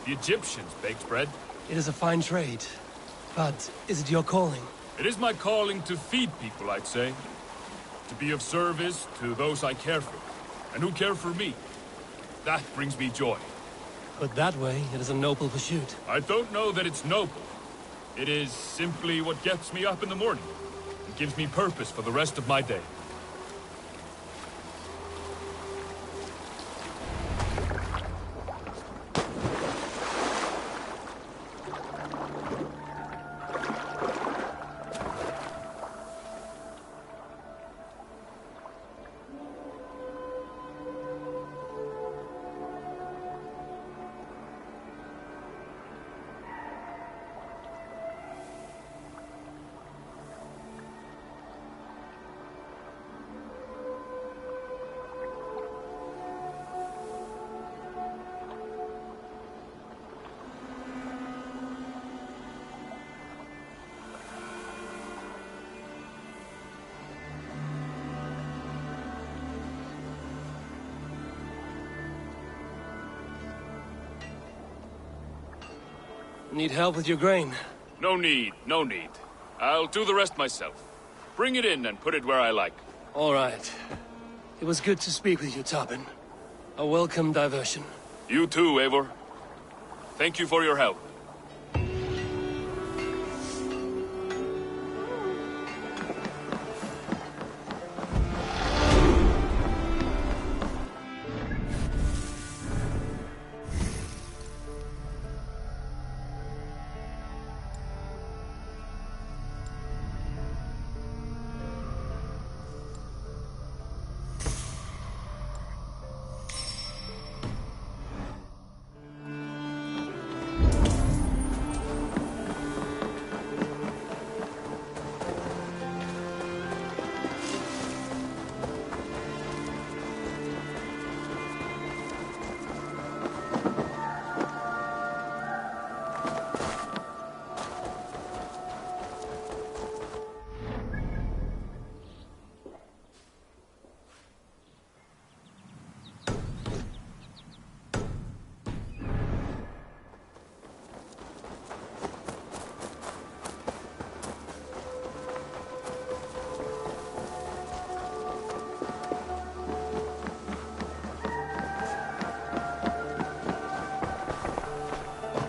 The Egyptians baked bread. It is a fine trade. But is it your calling? It is my calling to feed people, I'd say. To be of service to those I care for, and who care for me. That brings me joy. Put that way, it is a noble pursuit. I don't know that it's noble. It is simply what gets me up in the morning. It gives me purpose for the rest of my day. Need help with your grain? No need, no need. I'll do the rest myself. Bring it in and put it where I like. All right. It was good to speak with you, Tobin. A welcome diversion. You too, Eivor. Thank you for your help.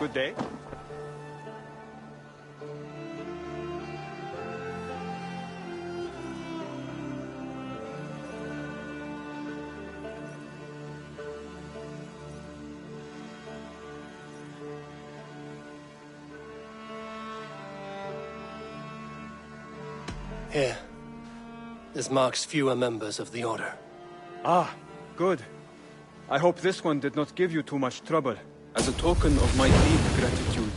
Good day. Here. This marks fewer members of the Order. Ah, good. I hope this one did not give you too much trouble. As a token of my deep gratitude,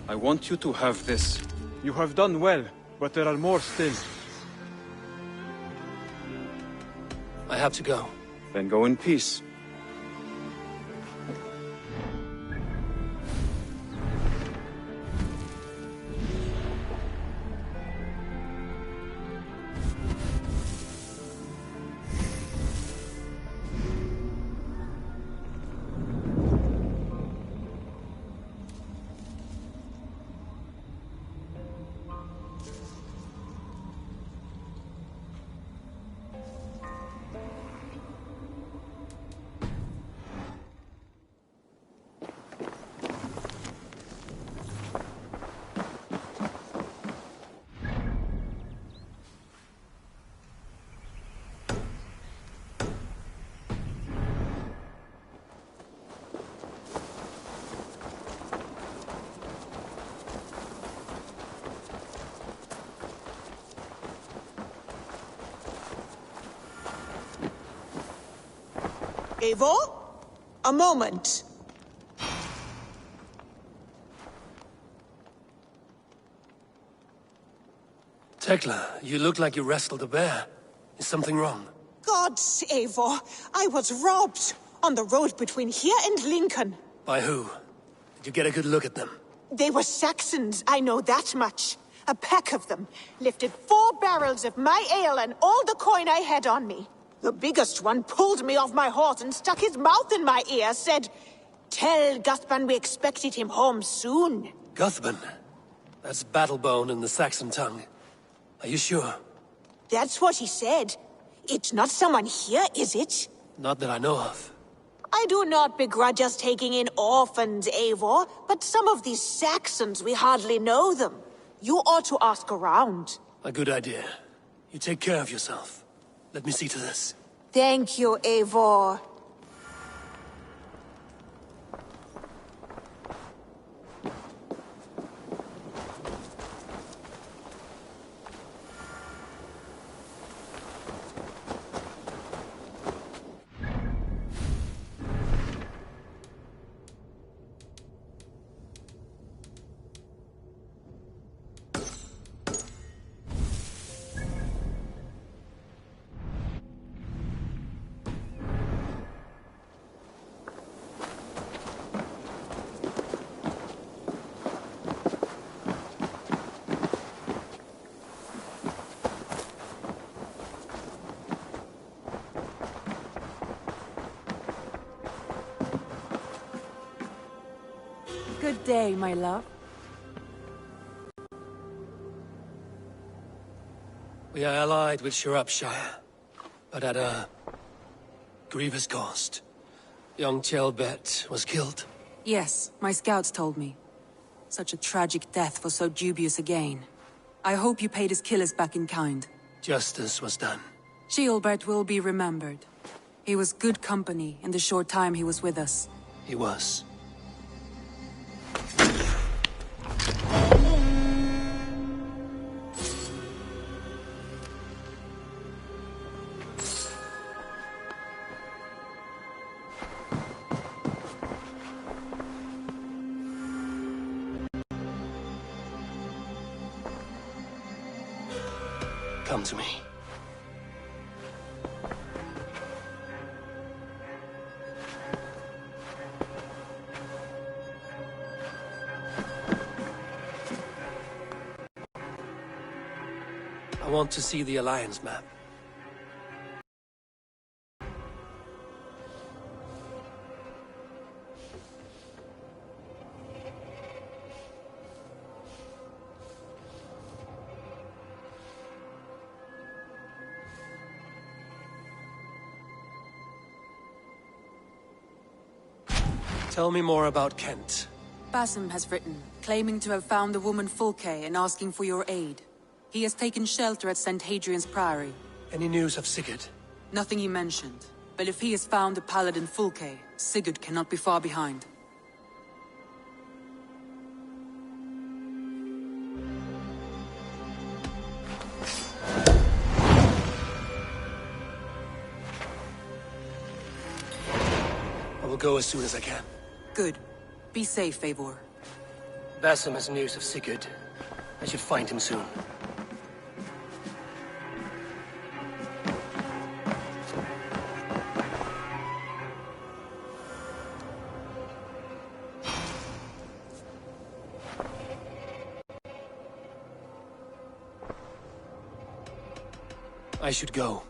I want you to have this. You have done well, but there are more still. I have to go. Then go in peace. Eivor? A moment. Tekla, you look like you wrestled a bear. Is something wrong? Gods, Eivor, I was robbed on the road between here and Lincoln. By who? Did you get a good look at them? They were Saxons, I know that much. A pack of them lifted 4 barrels of my ale and all the coin I had on me. The biggest one pulled me off my horse and stuck his mouth in my ear, said, "Tell Guthban we expected him home soon." Guthban? That's Battlebone in the Saxon tongue. Are you sure? That's what he said. It's not someone here, is it? Not that I know of. I do not begrudge us taking in orphans, Eivor, but some of these Saxons, we hardly know them. You ought to ask around. A good idea. You take care of yourself. Let me see to this. Thank you, Eivor. Good day, my love. We are allied with Shropshire, but at a grievous cost. Young Chelbet was killed. Yes, my scouts told me. Such a tragic death for so dubious a gain. I hope you paid his killers back in kind. Justice was done. Ceolbert will be remembered. He was good company in the short time he was with us. He was. Come to me. I want to see the Alliance map. Tell me more about Kent. Basim has written, claiming to have found the woman Fulke and asking for your aid. He has taken shelter at St. Hadrian's Priory. Any news of Sigurd? Nothing he mentioned. But if he has found the paladin Fulke, Sigurd cannot be far behind. I will go as soon as I can. Good. Be safe, Eivor. Basim has news of Sigurd. I should find him soon. I should go.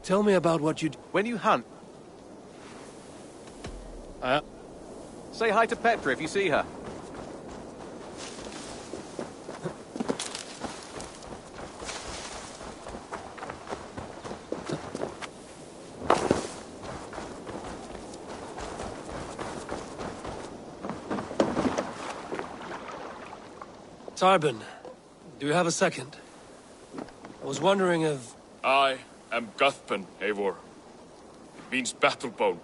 Tell me about what you... When you hunt... Say hi to Petra if you see her. Tarbin, do you have a second? I was wondering if... I am Guthpen, Eivor. It means battle bone.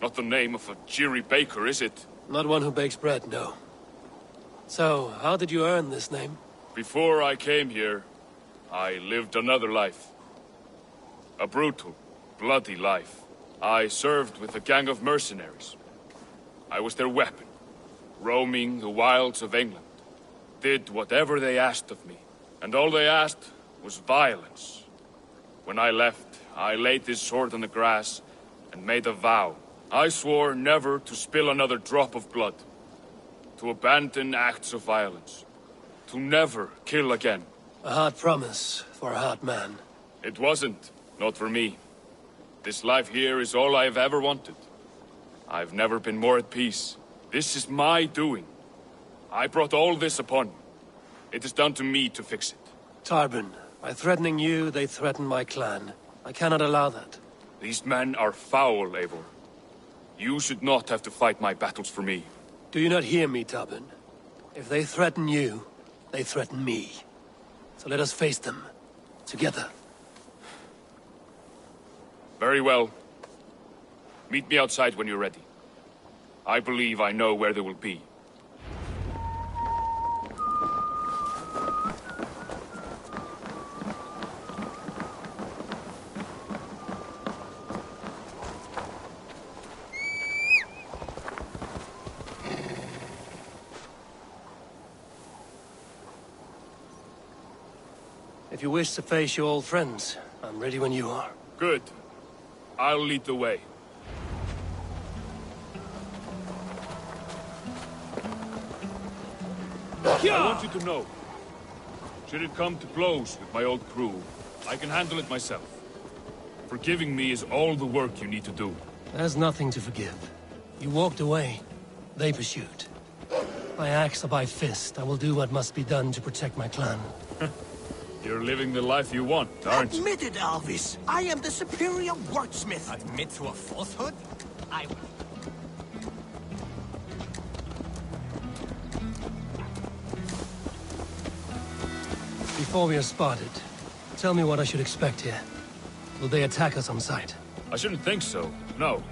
Not the name of a jeery baker, is it? Not one who bakes bread, no. So, how did you earn this name? Before I came here, I lived another life. A brutal, bloody life. I served with a gang of mercenaries. I was their weapon, roaming the wilds of England. Did whatever they asked of me, and all they asked was violence. When I left, I laid this sword on the grass and made a vow. I swore never to spill another drop of blood, to abandon acts of violence, to never kill again. A hard promise for a hard man. It wasn't, not for me. This life here is all I've ever wanted. I've never been more at peace. This is my doing. I brought all this upon you. It is down to me to fix it. Tarbin, by threatening you, they threaten my clan. I cannot allow that. These men are foul, Eivor. You should not have to fight my battles for me. Do you not hear me, Tarbin? If they threaten you, they threaten me. So let us face them. Together. Very well. Meet me outside when you're ready. I believe I know where they will be. If you wish to face your old friends, I'm ready when you are. Good. I'll lead the way. I want you to know, should it come to blows with my old crew, I can handle it myself. Forgiving me is all the work you need to do. There's nothing to forgive. You walked away. They pursued. By axe or by fist, I will do what must be done to protect my clan. You're living the life you want, aren't you? Admit it, Alvis. I am the superior wordsmith. Admit to a falsehood? I will. Before we are spotted, tell me what I should expect here. Will they attack us on sight? I shouldn't think so. No.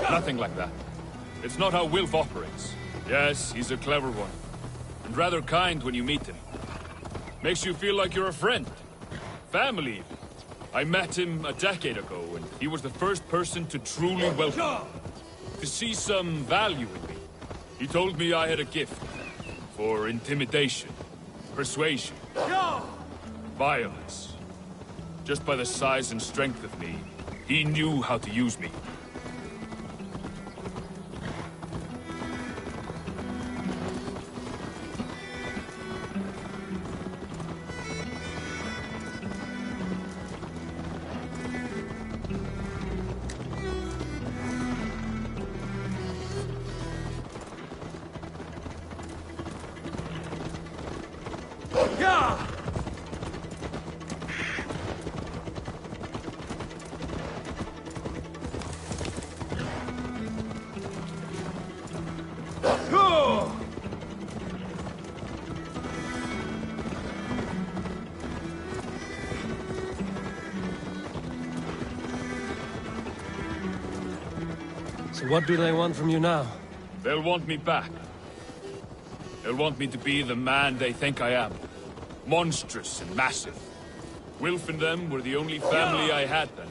Nothing like that. It's not how Wilf operates. Yes, he's a clever one. And rather kind when you meet him. Makes you feel like you're a friend. Family. I met him a decade ago, and he was the first person to truly welcome me. To see some value in me. He He told me I had a gift for intimidation, persuasion, violence. Just by the size and strength of me, he knew how to use me. So what do they want from you now? They'll want me back. They'll want me to be the man they think I am. Monstrous and massive. Wilf and them were the only family I had then.